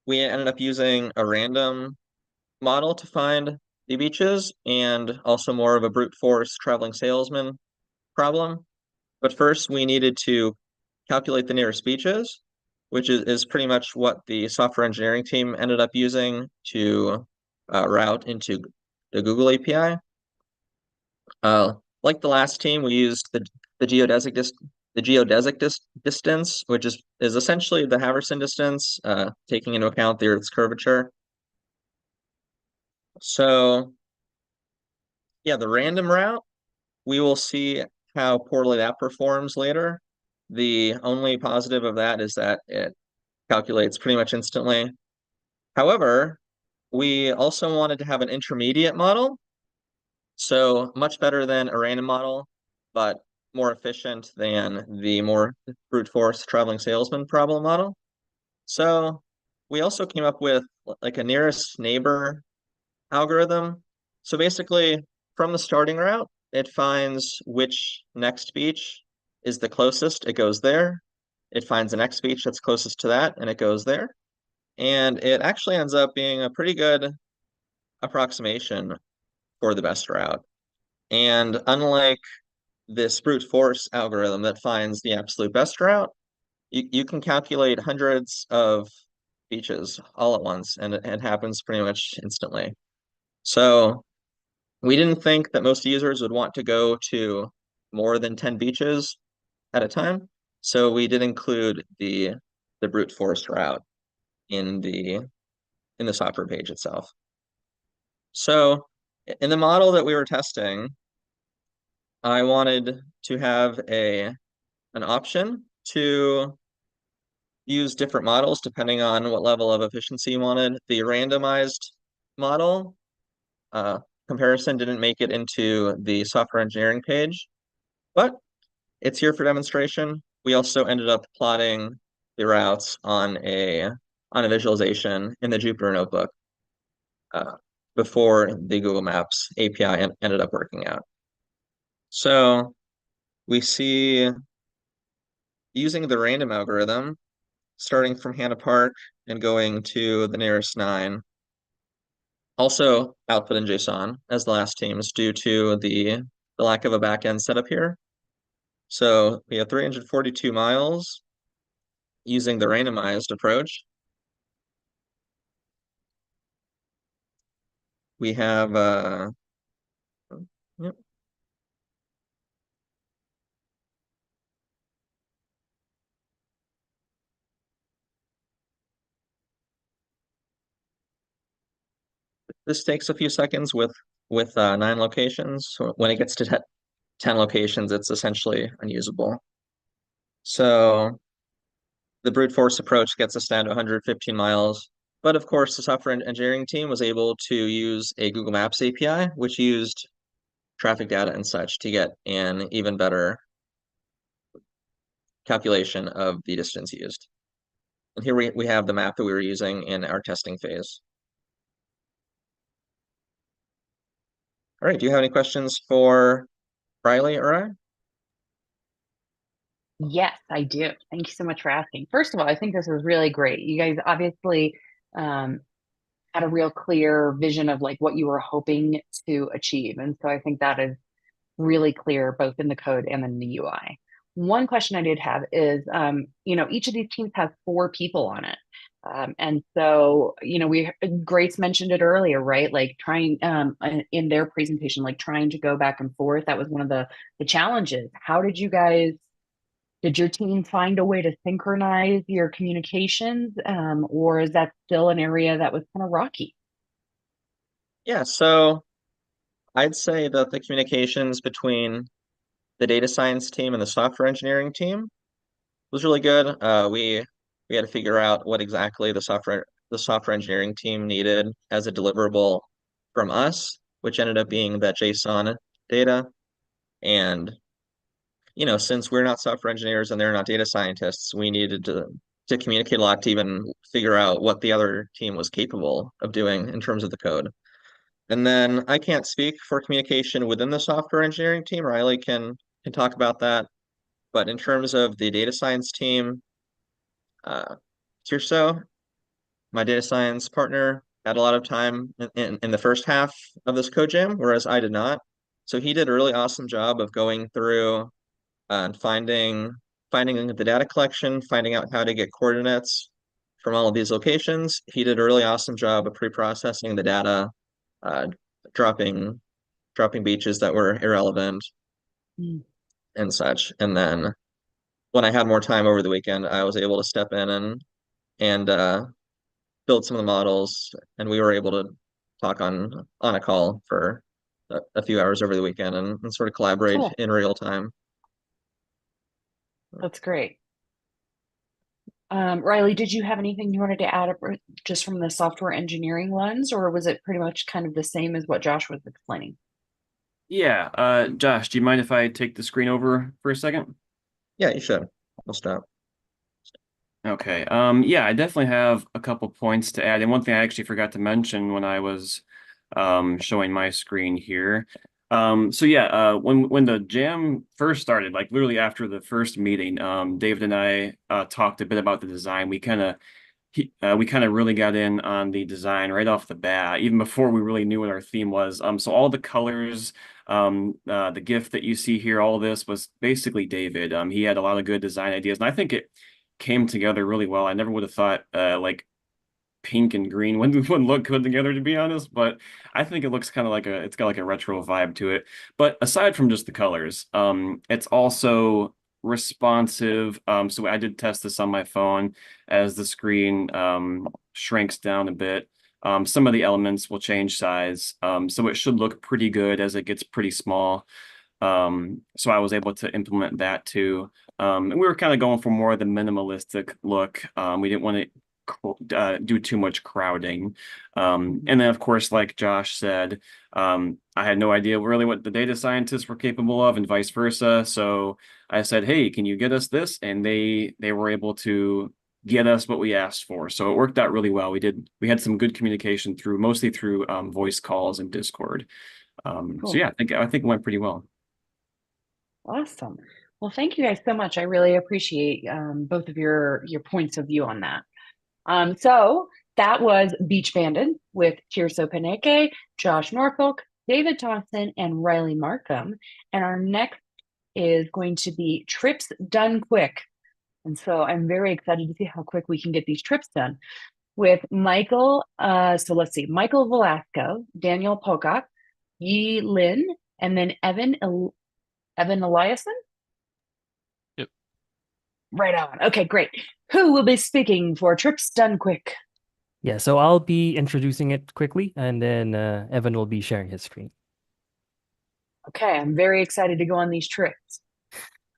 Speaker 11: ended up using a random model to find the beaches and also more of a brute force traveling salesman problem. But first, we needed to calculate the nearest beaches, which is pretty much what the software engineering team ended up using to route into the Google API. Like the last team, we used the geodesic distance, which is essentially the Haverson distance, taking into account the Earth's curvature. So, yeah, the random route, we will see how poorly that performs later. The only positive of that is that it calculates pretty much instantly. However, we also wanted to have an intermediate model, so much better than a random model, but more efficient than the more brute force traveling salesman problem model. So we also came up with like a nearest neighbor algorithm. So basically, from the starting route, it finds which next beach is the closest, it goes there. It finds the next beach that's closest to that, and it goes there. And it actually ends up being a pretty good approximation for the best route. And unlike this brute force algorithm that finds the absolute best route, you can calculate hundreds of beaches all at once, and it happens pretty much instantly. So we didn't think that most users would want to go to more than 10 beaches at a time. So we did include the brute force route in the software page itself. So in the model that we were testing, I wanted to have an option to use different models depending on what level of efficiency you wanted. The randomized model comparison didn't make it into the software engineering page, but it's here for demonstration. We also ended up plotting the routes on a visualization in the Jupyter notebook before the Google Maps API ended up working out. So we see using the random algorithm, starting from Hannah Park and going to the nearest 9. Also output in JSON as the last teams due to the lack of a backend setup here. So we have 342 miles using the randomized approach. We have this takes a few seconds with 9 locations. So when it gets to 10 locations, it's essentially unusable. So the brute force approach gets us down to 115 miles. But of course, the software engineering team was able to use a Google Maps API, which used traffic data and such to get an even better calculation of the distance used. And here we have the map that we were using in our testing phase. All right, do you have any questions for Riley or I?
Speaker 1: Yes, I do. Thank you so much for asking. First of all, I think this was really great. You guys obviously had a real clear vision of like what you were hoping to achieve. And so I think that is really clear both in the code and in the UI. One question I did have is, each of these teams has 4 people on it. And so, Grace mentioned it earlier, right? Like trying in their presentation, like trying to go back and forth. That was one of the challenges. How did your team find a way to synchronize your communications? Or is that still an area that was kind of rocky?
Speaker 11: Yeah, so I'd say that the communications between the data science team and the software engineering team was really good. We had to figure out what exactly the software engineering team needed as a deliverable from us, which ended up being that JSON data. And since we're not software engineers and they're not data scientists, we needed to communicate a lot to even figure out what the other team was capable of doing in terms of the code. And then I can't speak for communication within the software engineering team. Riley can talk about that. But in terms of the data science team, Tirso, my data science partner, had a lot of time in the first half of this code jam, whereas I did not. So he did a really awesome job of going through and finding the data collection, finding out how to get coordinates from all of these locations. He did a really awesome job of pre-processing the data, uh, dropping beaches that were irrelevant and such. And then when I had more time over the weekend, I was able to step in and build some of the models, and we were able to talk on a call for a few hours over the weekend and sort of collaborate
Speaker 1: Cool.
Speaker 11: in real time.
Speaker 1: That's great. Riley, did you have anything you wanted to add just from the software engineering lens, or was it pretty much kind of the same as what Josh was explaining?
Speaker 10: Yeah, Josh, do you mind if I take the screen over for a second?
Speaker 11: Yeah, you should. I'll stop.
Speaker 10: Okay. Yeah, I definitely have a couple points to add. And one thing I actually forgot to mention when I was showing my screen here. So yeah, when the jam first started, like literally after the first meeting, David and I talked a bit about the design. We kind of really got in on the design right off the bat, even before we really knew what our theme was. So all the colors, the GIF that you see here, all this was basically David. He had a lot of good design ideas, and I think it came together really well. I never would have thought like pink and green wouldn't look good together, to be honest, but I think it looks kind of like it's got like a retro vibe to it. But aside from just the colors, it's also responsive. So I did test this on my phone as the screen shrinks down a bit. Some of the elements will change size, so it should look pretty good as it gets pretty small. So I was able to implement that too. And we were kind of going for more of the minimalistic look. We didn't want to do too much crowding. And then, of course, like Josh said, I had no idea really what the data scientists were capable of and vice versa. So I said, hey, can you get us this? And they were able to get us what we asked for. So it worked out really well. We had some good communication mostly through voice calls and Discord.
Speaker 1: Cool.
Speaker 10: So yeah, I think it went pretty well.
Speaker 1: Awesome. Well, thank you guys so much. I really appreciate both of your points of view on that. So that was Beach Bandit with Tirso Paneke, Josh Norfolk, David Thompson, and Riley Markham. And our next is going to be Trips Done Quick. And so I'm very excited to see how quick we can get these trips done with Michael. So let's see, Michael Velasco, Daniel Pocock, Yi Lin, and then Evan Eliason?
Speaker 12: Yep.
Speaker 1: Right on. Okay, great. Who will be speaking for Trips Done Quick?
Speaker 13: Yeah, so I'll be introducing it quickly, and then Evan will be sharing his screen.
Speaker 1: Okay, I'm very excited to go on these trips.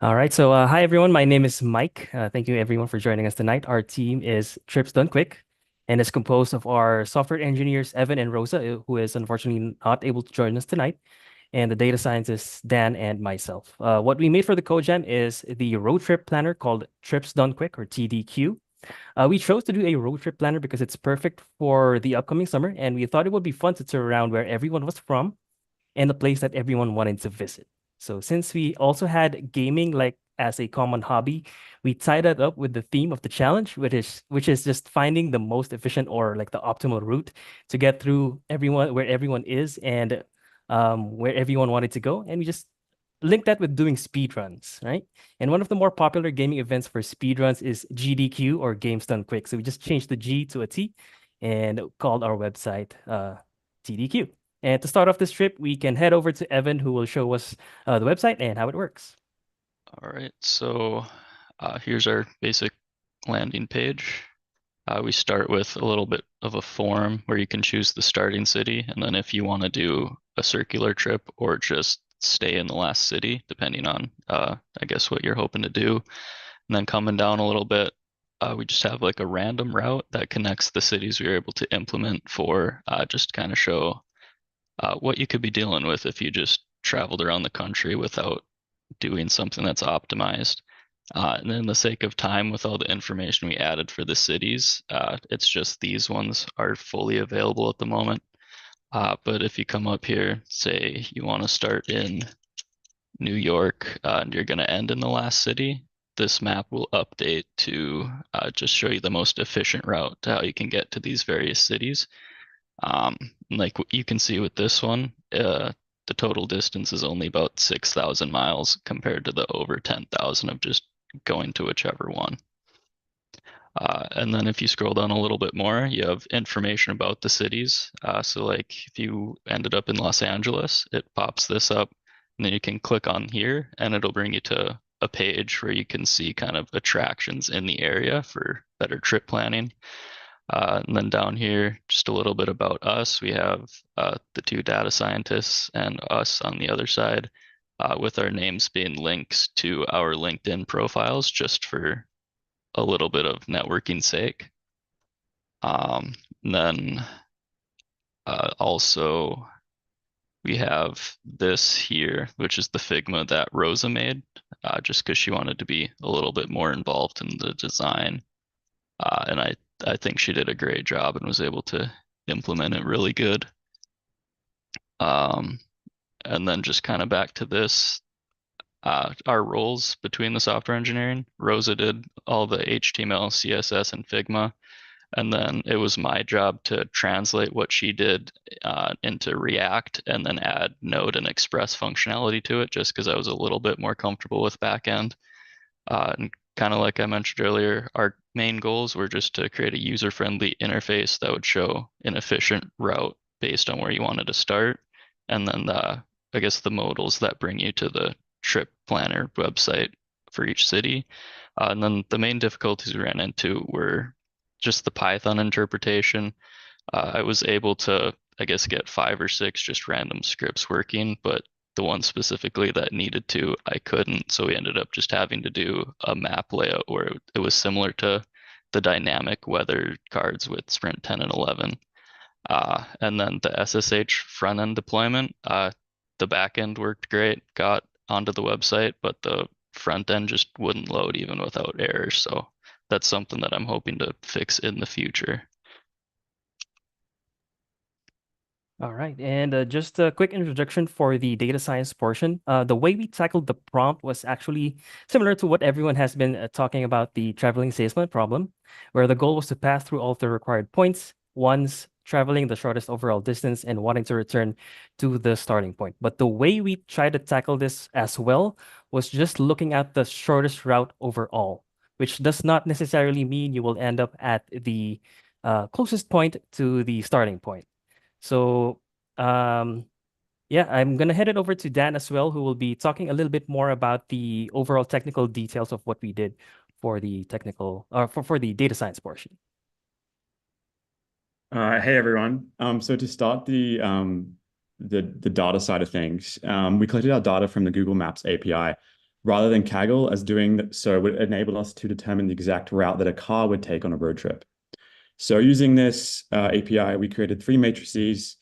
Speaker 13: All right, so hi everyone. My name is Mike. Thank you everyone for joining us tonight. Our team is Trips Done Quick, and it's composed of our software engineers Evan and Rosa, who is unfortunately not able to join us tonight, and the data scientists Dan and myself. What we made for the code jam is the road trip planner called Trips Done Quick, or TDQ. We chose to do a road trip planner because it's perfect for the upcoming summer, and we thought it would be fun to tour around where everyone was from and the place that everyone wanted to visit. So since we also had gaming like as a common hobby, we tied that up with the theme of the challenge, which is just finding the most efficient or like the optimal route to get through everyone where everyone is and where everyone wanted to go. And we just link that with doing speed runs, right? And one of the more popular gaming events for speed runs is GDQ, or Games Done Quick. So we just changed the G to a T and called our website TDQ. And to start off this trip, we can head over to Evan, who will show us the website and how it works.
Speaker 12: All right, so here's our basic landing page. We start with a little bit of a form where you can choose the starting city, and then if you want to do a circular trip or just stay in the last city, depending on, I guess, what you're hoping to do. And then coming down a little bit, we just have like a random route that connects the cities we were able to implement for just kind of show what you could be dealing with if you just traveled around the country without doing something that's optimized. And in the sake of time, with all the information we added for the cities, it's just these ones are fully available at the moment. But if you come up here, say you want to start in New York and you're going to end in the last city, this map will update to just show you the most efficient route to how you can get to these various cities. Like what you can see with this one, the total distance is only about 6,000 miles compared to the over 10,000 of just going to whichever one. And then if you scroll down a little bit more, you have information about the cities. So like if you ended up in Los Angeles, it pops this up, and then you can click on here and it'll bring you to a page where you can see kind of attractions in the area for better trip planning. And then down here, just a little bit about us. We have the two data scientists and us on the other side, with our names being links to our LinkedIn profiles, just for a little bit of networking sake. And then also we have this here, which is the Figma that Rosa made, just because she wanted to be a little bit more involved in the design. And I think she did a great job and was able to implement it really good. And then just kind of back to this, our roles between the software engineering. Rosa did all the HTML, CSS, and Figma. And then it was my job to translate what she did into React and then add Node and Express functionality to it, just because I was a little bit more comfortable with backend. And kind of like I mentioned earlier, our main goals were just to create a user-friendly interface that would show an efficient route based on where you wanted to start. And then I guess the modals that bring you to the trip planner website for each city. And then the main difficulties we ran into were just the Python interpretation. I was able to, I guess, get 5 or 6 just random scripts working, but the one specifically that needed to, I couldn't. So we ended up just having to do a map layout where it was similar to the dynamic weather cards with Sprint 10 and 11. And then the SSH front end deployment, the back end worked great, got onto the website, but the front end just wouldn't load even without errors. So that's something that I'm hoping to fix in the future.
Speaker 13: All right, and just a quick introduction for the data science portion. The way we tackled the prompt was actually similar to what everyone has been talking about, the traveling salesman problem, where the goal was to pass through all the required points once traveling the shortest overall distance and wanting to return to the starting point. But the way we tried to tackle this as well was just looking at the shortest route overall, which does not necessarily mean you will end up at the closest point to the starting point. So, yeah, I'm gonna head it over to Dan as well, who will be talking a little bit more about the overall technical details of what we did for the technical, or for the data science portion.
Speaker 14: Hey everyone. So to start the data side of things, we collected our data from the Google Maps API rather than Kaggle, as doing so would enable us to determine the exact route that a car would take on a road trip. So using this API, we created three matrices,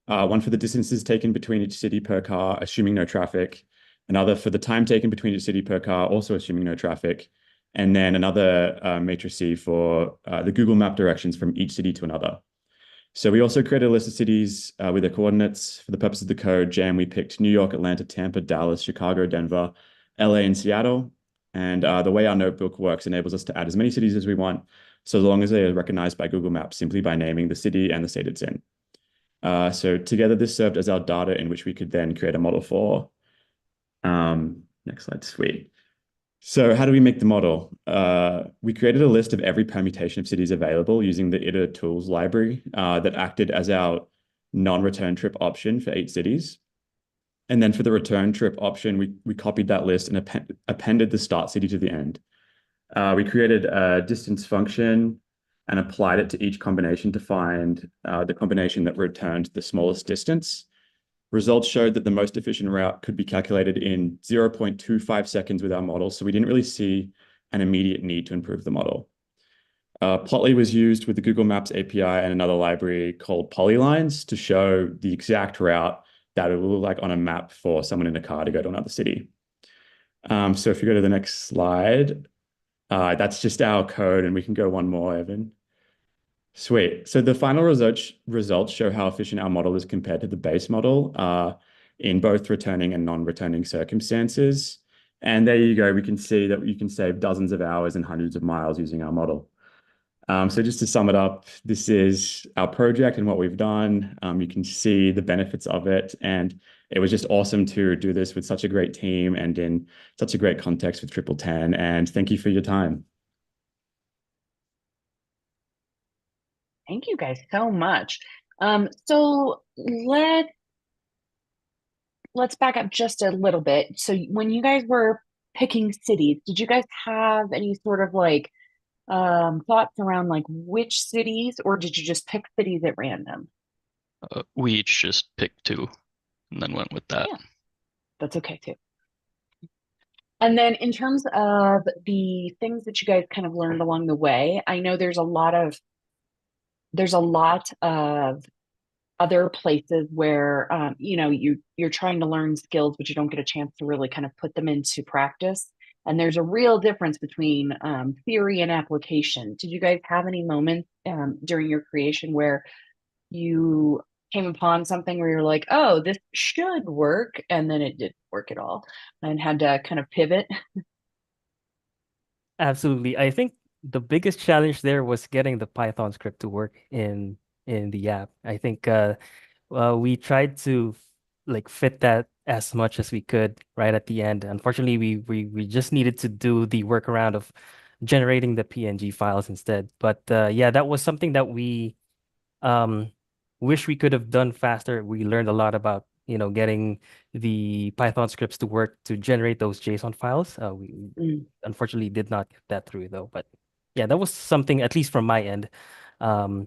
Speaker 14: one for the distances taken between each city per car, assuming no traffic, another for the time taken between each city per car, also assuming no traffic, and then another matrix for the Google Map directions from each city to another. So we also created a list of cities with their coordinates. For the purpose of the code jam, we picked New York, Atlanta, Tampa, Dallas, Chicago, Denver, LA, and Seattle. And the way our notebook works enables us to add as many cities as we want, so long as they are recognized by Google Maps simply by naming the city and the state it's in. So together, this served as our data in which we could then create a model for. Next slide, sweet. So how do we make the model? We created a list of every permutation of cities available using the iter tools library that acted as our non-return trip option for 8 cities. And then for the return trip option, we copied that list and appended the start city to the end. We created a distance function and applied it to each combination to find the combination that returned the smallest distance. Results showed that the most efficient route could be calculated in 0.25 seconds with our model, so we didn't really see an immediate need to improve the model. Plotly was used with the Google Maps API and another library called Polylines to show the exact route that it will look like on a map for someone in a car to go to another city. So if you go to the next slide, that's just our code, and we can go one more, Evan. Sweet. So the final results show how efficient our model is compared to the base model in both returning and non-returning circumstances. And there you go. We can see that you can save dozens of hours and hundreds of miles using our model. So just to sum it up, this is our project and what we've done. You can see the benefits of it. And it was just awesome to do this with such a great team and in such a great context with TripleTen. And thank you for your time.
Speaker 1: Thank you guys so much. So let's back up just a little bit. So when you guys were picking cities, did you guys have any sort of like thoughts around like which cities, or did you just pick cities at random?
Speaker 12: We each just picked 2 and then went with that.
Speaker 1: Yeah, that's okay too. And then in terms of the things that you guys kind of learned along the way, I know there's a lot of other places where you're trying to learn skills, but you don't get a chance to really kind of put them into practice. And there's a real difference between theory and application. Did you guys have any moments during your creation where you came upon something where you're like, oh, this should work, and then it didn't work at all, and had to kind of pivot?
Speaker 13: Absolutely. I think the biggest challenge there was getting the Python script to work in the app. I think we tried to like fit that as much as we could right at the end. Unfortunately, we just needed to do the workaround of generating the PNG files instead. But yeah, that was something that we wish we could have done faster. We learned a lot about getting the Python scripts to work to generate those JSON files. We unfortunately did not get that through though. But yeah, that was something, at least from my end.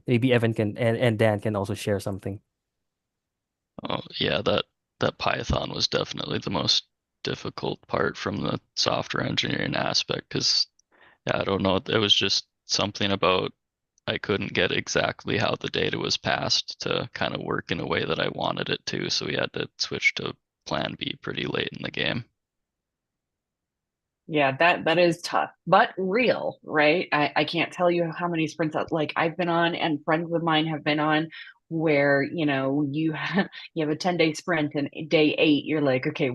Speaker 13: Maybe Evan can and Dan can also share something.
Speaker 12: Oh yeah, that Python was definitely the most difficult part from the software engineering aspect, because I don't know, it was just something about I couldn't get exactly how the data was passed to kind of work in a way that I wanted it to, so we had to switch to plan B pretty late in the game.
Speaker 1: Yeah, that is tough, but real, right? I can't tell you how many sprints that like I've been on and friends of mine have been on where, you have a 10-day sprint, and day 8, you're like, okay,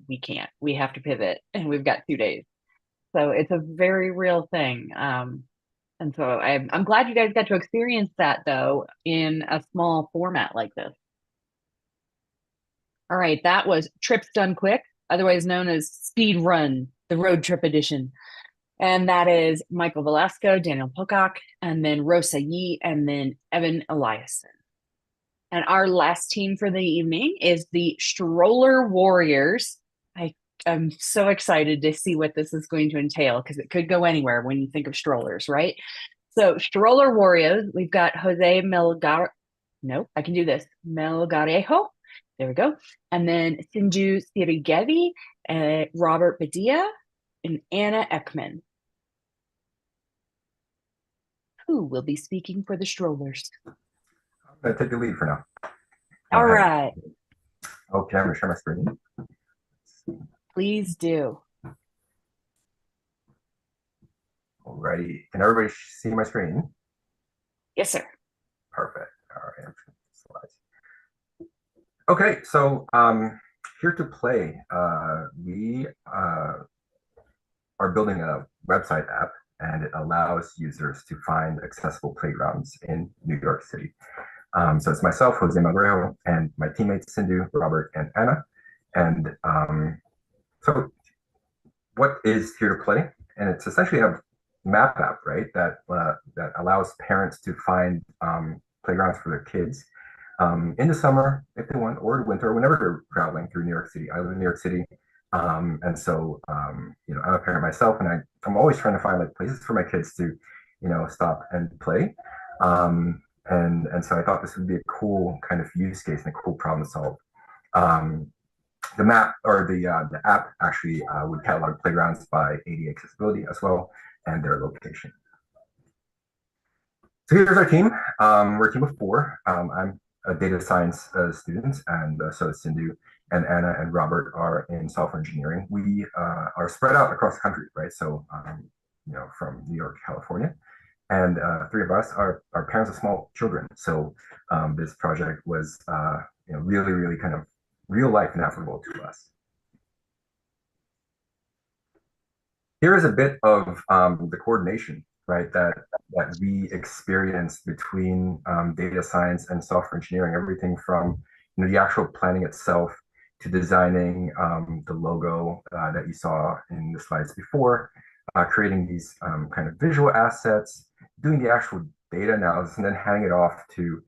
Speaker 1: we can't. We have to pivot, and we've got 2 days. So it's a very real thing. And so I'm glad you guys got to experience that though in a small format like this. All right, that was Trips Done Quick, otherwise known as Speed Run, the road trip edition. And that is Michael Velasco, Daniel Pocock, and then Rosa Yee, and then Evan Eliason. And our last team for the evening is the Stroller Warriors. I'm so excited to see what this is going to entail, because it could go anywhere when you think of strollers, right? So Stroller Warriors, we've got Jose Melgar. No, I can do this. Melgarejo. There we go. And then Sinju Sirigevi, Robert Badia, and Anna Ekman. Who will be speaking for the strollers?
Speaker 15: I'm going to take the lead for now.
Speaker 1: All right.
Speaker 15: Okay, I'm going to share my screen.
Speaker 1: Please do.
Speaker 15: Alrighty. Can everybody see my screen?
Speaker 1: Yes, sir.
Speaker 15: Perfect. All right. I'm just gonna slides. Okay, so here to play, we are building a website app, and it allows users to find accessible playgrounds in New York City. So it's myself, Jose Manuel, and my teammates, Sindhu, Robert, and Anna. And so what is Here to Play? And it's essentially a map app, right, that allows parents to find playgrounds for their kids in the summer if they want, or winter, whenever they're traveling through New York City. I live in New York City, and so you know, I'm a parent myself, and I'm always trying to find like places for my kids to, you know, stop and play. And so I thought this would be a cool kind of use case and a cool problem to solve. The map or the app actually would catalog playgrounds by ADA accessibility as well, and their location. So here's our team. We're a team of 4. I'm a data science student, and so is Sindhu, and Anna and Robert are in software engineering. We are spread out across the country, right? So, you know, from New York, California, and 3 of us are parents of small children. So this project was, you know, really, really kind of real life and applicable to us. Here is a bit of the coordination, right, that we experienced between data science and software engineering, everything from, you know, the actual planning itself to designing the logo that you saw in the slides before, creating these kind of visual assets, doing the actual data analysis, and then handing it off to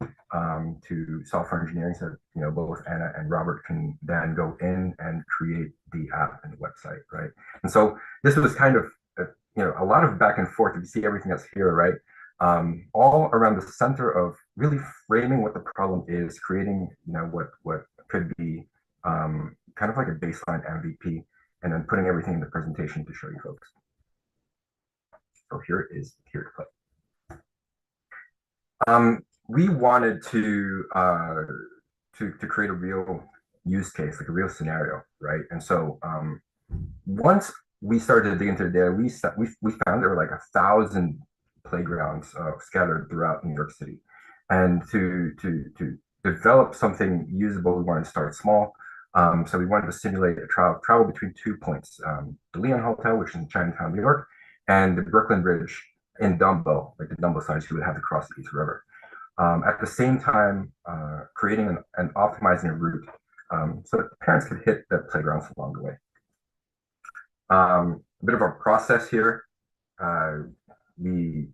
Speaker 15: software engineering, so you know both Anna and Robert can then go in and create the app and the website, right? And so this was kind of you know, a lot of back and forth. You see everything that's here, right? All around the center of really framing what the problem is, creating, you know, what could be kind of like a baseline MVP, and then putting everything in the presentation to show you folks. So here is Here to Play. We wanted to create a real use case, like a real scenario, right? And so once we started to dig into the data, we found there were like 1,000 playgrounds scattered throughout New York City. And to develop something usable, we wanted to start small. So we wanted to simulate a travel between 2 points, the Leon Hotel, which is in Chinatown, New York, and the Brooklyn Bridge in Dumbo, like the Dumbo signs you would have to cross the East River. At the same time, creating and optimizing a route so that parents could hit the playgrounds along the way. A bit of our process here. We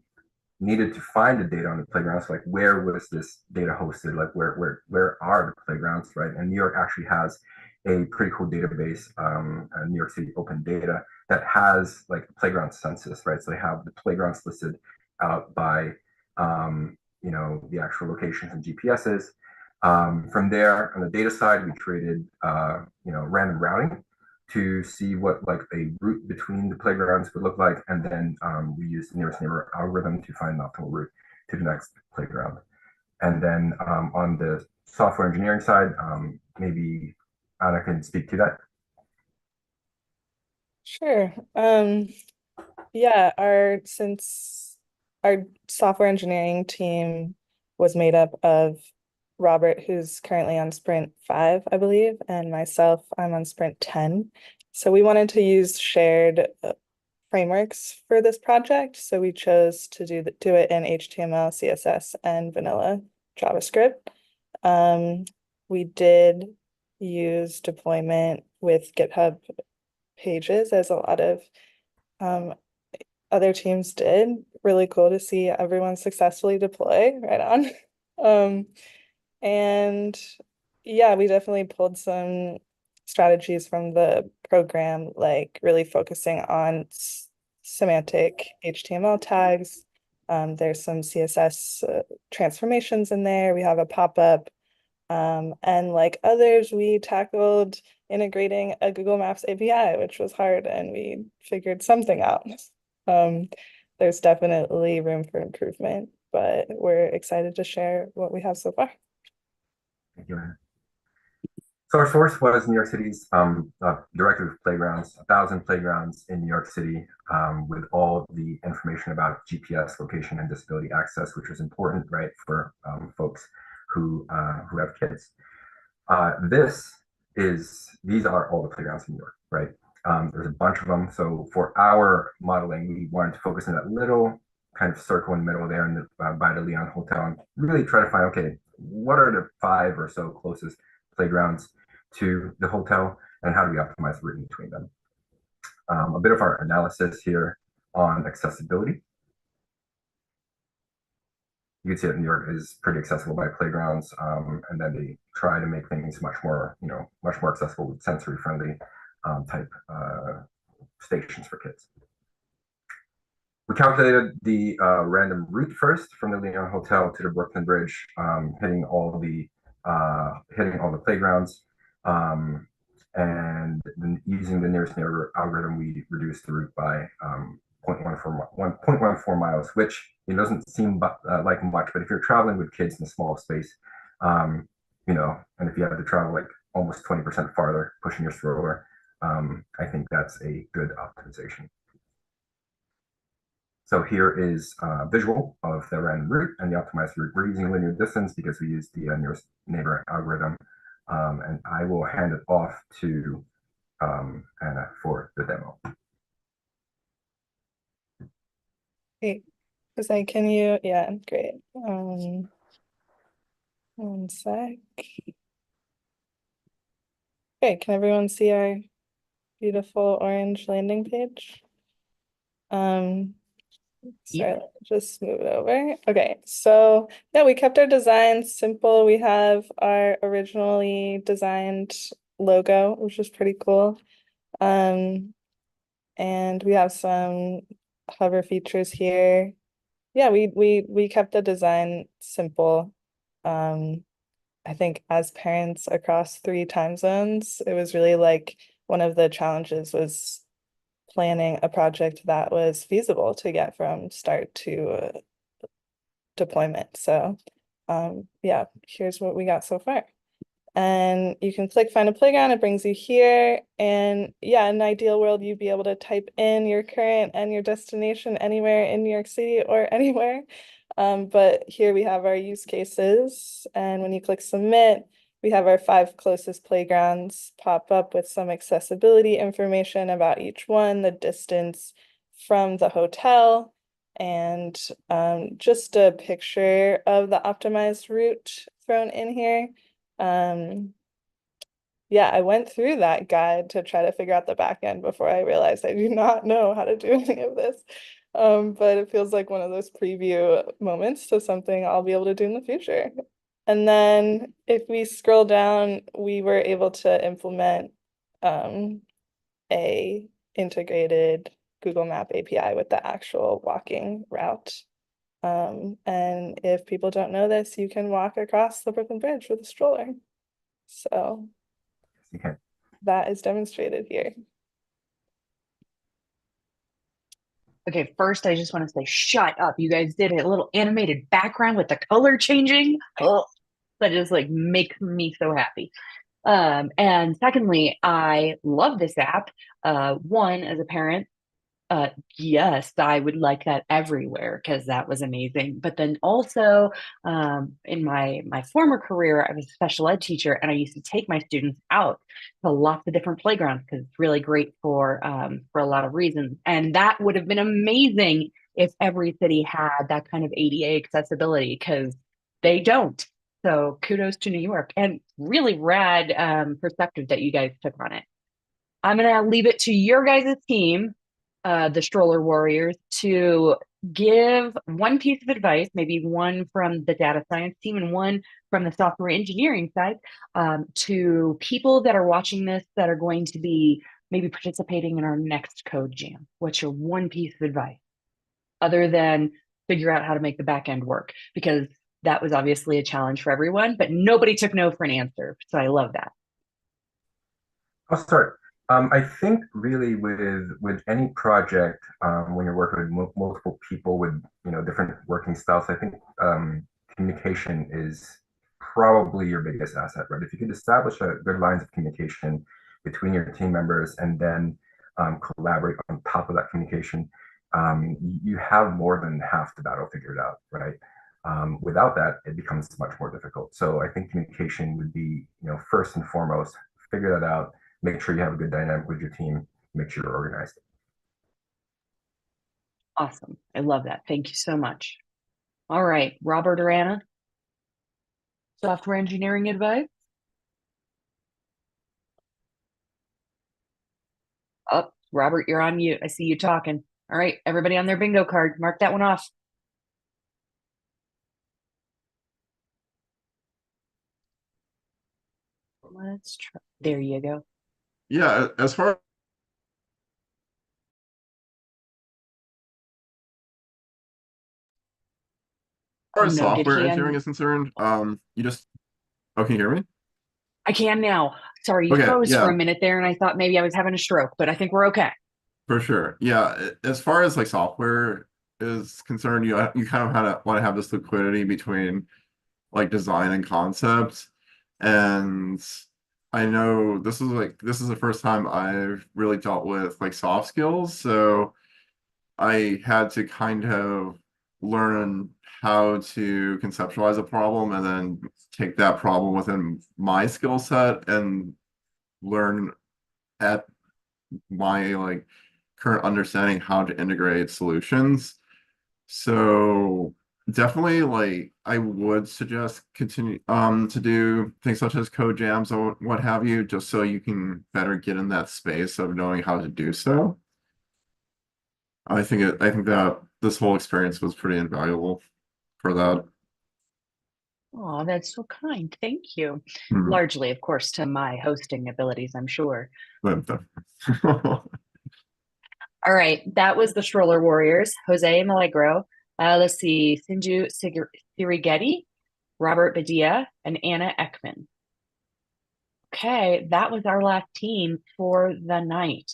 Speaker 15: needed to find the data on the playgrounds, like where was this data hosted, like where are the playgrounds, right? And New York actually has a pretty cool database, New York City Open Data, that has like a playground census, right? So they have the playgrounds listed out by you know, the actual locations and GPSs. From there, on the data side, we created you know, random routing to see what like a route between the playgrounds would look like, and then we used the nearest neighbor algorithm to find an optimal route to the next playground. And then on the software engineering side, maybe Anna can speak to that.
Speaker 16: Sure. Yeah, since our software engineering team was made up of Robert, who's currently on Sprint 5, I believe, and myself, I'm on Sprint 10. So we wanted to use shared frameworks for this project. So we chose to do it in HTML, CSS, and vanilla JavaScript. We did use deployment with GitHub pages, as a lot of other teams did. Really cool to see everyone successfully deploy right on. And yeah, we definitely pulled some strategies from the program, like really focusing on semantic HTML tags, There's some CSS transformations in there. We have a pop-up. And like others, we tackled integrating a Google Maps API, which was hard, and we figured something out. There's definitely room for improvement, but we're excited to share what we have so far.
Speaker 15: Thank you. So our source was New York City's Director of Playgrounds, 1,000 playgrounds in New York City, with all the information about GPS location and disability access, which is important, right, for folks who have kids. These are all the playgrounds in New York, right? There's a bunch of them. So for our modeling, we wanted to focus on that little kind of circle in the middle there in the, by the Leon Hotel, and really try to find, okay, what are the 5 or so closest playgrounds to the hotel, and how do we optimize the route between them? A bit of our analysis here on accessibility. You can see that New York is pretty accessible by playgrounds, and then they try to make things much more accessible with sensory-friendly type stations for kids. We calculated the random route first from the Leon Hotel to the Brooklyn Bridge, hitting all the playgrounds, and then using the nearest neighbor algorithm, we reduced the route by 1.14 miles, which it doesn't seem like much, but if you're traveling with kids in a small space, and if you have to travel like almost 20% farther, pushing your stroller, I think that's a good optimization. So here is a visual of the random route and the optimized route. We're using linear distance because we use the nearest neighbor algorithm. And I will hand it off to Anna for the demo.
Speaker 16: Great. Jose, can you, yeah, great. One sec. Okay, can everyone see our beautiful orange landing page? Sorry, let me just move it over. Okay, so yeah, we kept our design simple. We have our originally designed logo, which is pretty cool. And we have some hover features here. Yeah, we kept the design simple. I think as parents across 3 time zones, it was really like one of the challenges was planning a project that was feasible to get from start to deployment. So yeah, here's what we got so far. And you can click find a playground, it brings you here. And yeah, in an ideal world, you'd be able to type in your current and your destination anywhere in New York City or anywhere. But here we have our use cases. And when you click submit, we have our 5 closest playgrounds pop up with some accessibility information about each one, the distance from the hotel, and just a picture of the optimized route thrown in here. Yeah, I went through that guide to try to figure out the back end before I realized I do not know how to do any of this. But it feels like one of those preview moments to something I'll be able to do in the future. And then if we scroll down, we were able to implement a integrated Google Map API with the actual walking route. And if people don't know this, you can walk across the Brooklyn Bridge with a stroller. So that is demonstrated here.
Speaker 1: Okay, first I just want to say, shut up. You guys did a little animated background with the color changing. Oh, that just like makes me so happy. And secondly, I love this app. One, as a parent, yes, I would like that everywhere because that was amazing. But then also, in my former career, I was a special ed teacher, and I used to take my students out to lots of different playgrounds because it's really great for a lot of reasons. And that would have been amazing if every city had that kind of ADA accessibility because they don't. So kudos to New York, and really rad perspective that you guys took on it. I'm gonna leave it to your guys' team, the Stroller Warriors, to give one piece of advice, maybe one from the data science team and one from the software engineering side, to people that are watching this that are going to be maybe participating in our next code jam. What's your one piece of advice? Other than figure out how to make the back end work, because that was obviously a challenge for everyone, but nobody took no for an answer. So I love that.
Speaker 15: I'll start. I think really with any project, when you're working with multiple people with different working styles, I think communication is probably your biggest asset, right? If you can establish a good lines of communication between your team members and then collaborate on top of that communication, you have more than half the battle figured out, right? Without that, it becomes much more difficult. So I think communication would be, first and foremost, figure that out. Make sure you have a good dynamic with your team. Make sure you're organized.
Speaker 1: Awesome. I love that. Thank you so much. All right, Robert or Anna, software engineering advice? Oh, Robert, you're on mute. I see you talking. All right, everybody on their bingo card, mark that one off. Let's try. There you go.
Speaker 17: Yeah, as far
Speaker 1: Oh
Speaker 17: as
Speaker 1: no, did
Speaker 17: software
Speaker 1: he
Speaker 17: engineering
Speaker 1: end?
Speaker 17: is concerned, you just can you hear me?
Speaker 1: I can now. Sorry, you
Speaker 17: Okay,
Speaker 1: froze for
Speaker 17: yeah,
Speaker 1: a minute there, and I thought maybe I was having a stroke, but I think we're okay.
Speaker 17: for sure. Yeah, as far as like software is concerned, you kind of want to have this liquidity between like design and concept. And I know this is the first time I've really dealt with like soft skills, so I had to kind of learn how to conceptualize a problem and then take that problem within my skill set and learn at my like current understanding how to integrate solutions. So definitely like I would suggest continue to do things such as code jams or what have you, just so you can better get in that space of knowing how to do so. I think that this whole experience was pretty invaluable for that.
Speaker 1: Oh, that's so kind. Thank you.
Speaker 17: Hmm.
Speaker 1: Largely, of course, to my hosting abilities, I'm sure.
Speaker 17: But
Speaker 1: All right, that was the Stroller Warriors, Jose and Allegro. Let's see, Sinju Sirigeti, Robert Badia, and Anna Ekman. Okay, that was our last team for the night.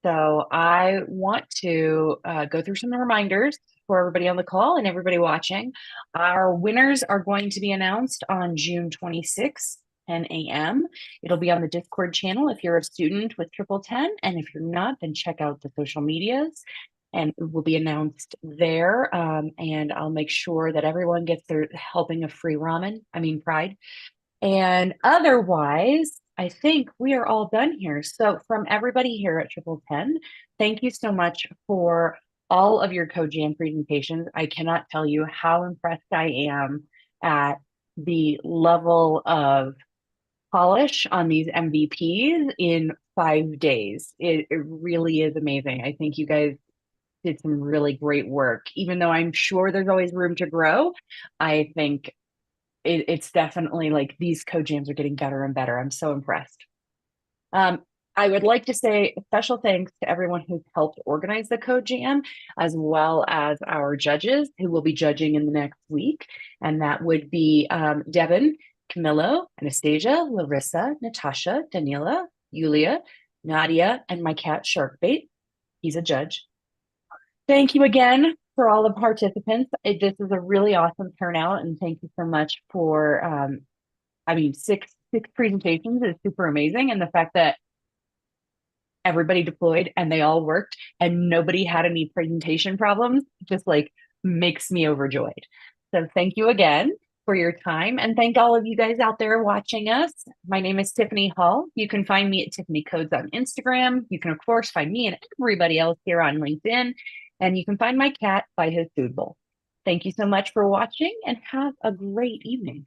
Speaker 1: So I want to go through some reminders for everybody on the call and everybody watching. Our winners are going to be announced on June 26th, 10 a.m. It'll be on the Discord channel if you're a student with TripleTen, and if you're not, then check out the social medias and it will be announced there. And I'll make sure that everyone gets their helping of free ramen, Pride. And otherwise, I think we are all done here. So from everybody here at TripleTen, thank you so much for all of your CodeJam presentations. I cannot tell you how impressed I am at the level of polish on these MVPs in 5 days. It really is amazing. I think you guys did some really great work. Even though I'm sure there's always room to grow, I think it's definitely like these code jams are getting better and better. I'm so impressed. I would like to say a special thanks to everyone who's helped organize the code jam, as well as our judges who will be judging in the next week. And that would be Devin, Camillo, Anastasia, Larissa, Natasha, Daniela, Yulia, Nadia, and my cat Sharkbait. He's a judge. Thank you again for all the participants. This is a really awesome turnout, and thank you so much for, six presentations is super amazing, and the fact that everybody deployed and they all worked and nobody had any presentation problems just like makes me overjoyed. So thank you again for your time, and thank all of you guys out there watching us. My name is Tiffany Hall. You can find me at Tiffany Codes on Instagram. You can of course find me and everybody else here on LinkedIn, and you can find my cat by his food bowl. Thank you so much for watching and have a great evening.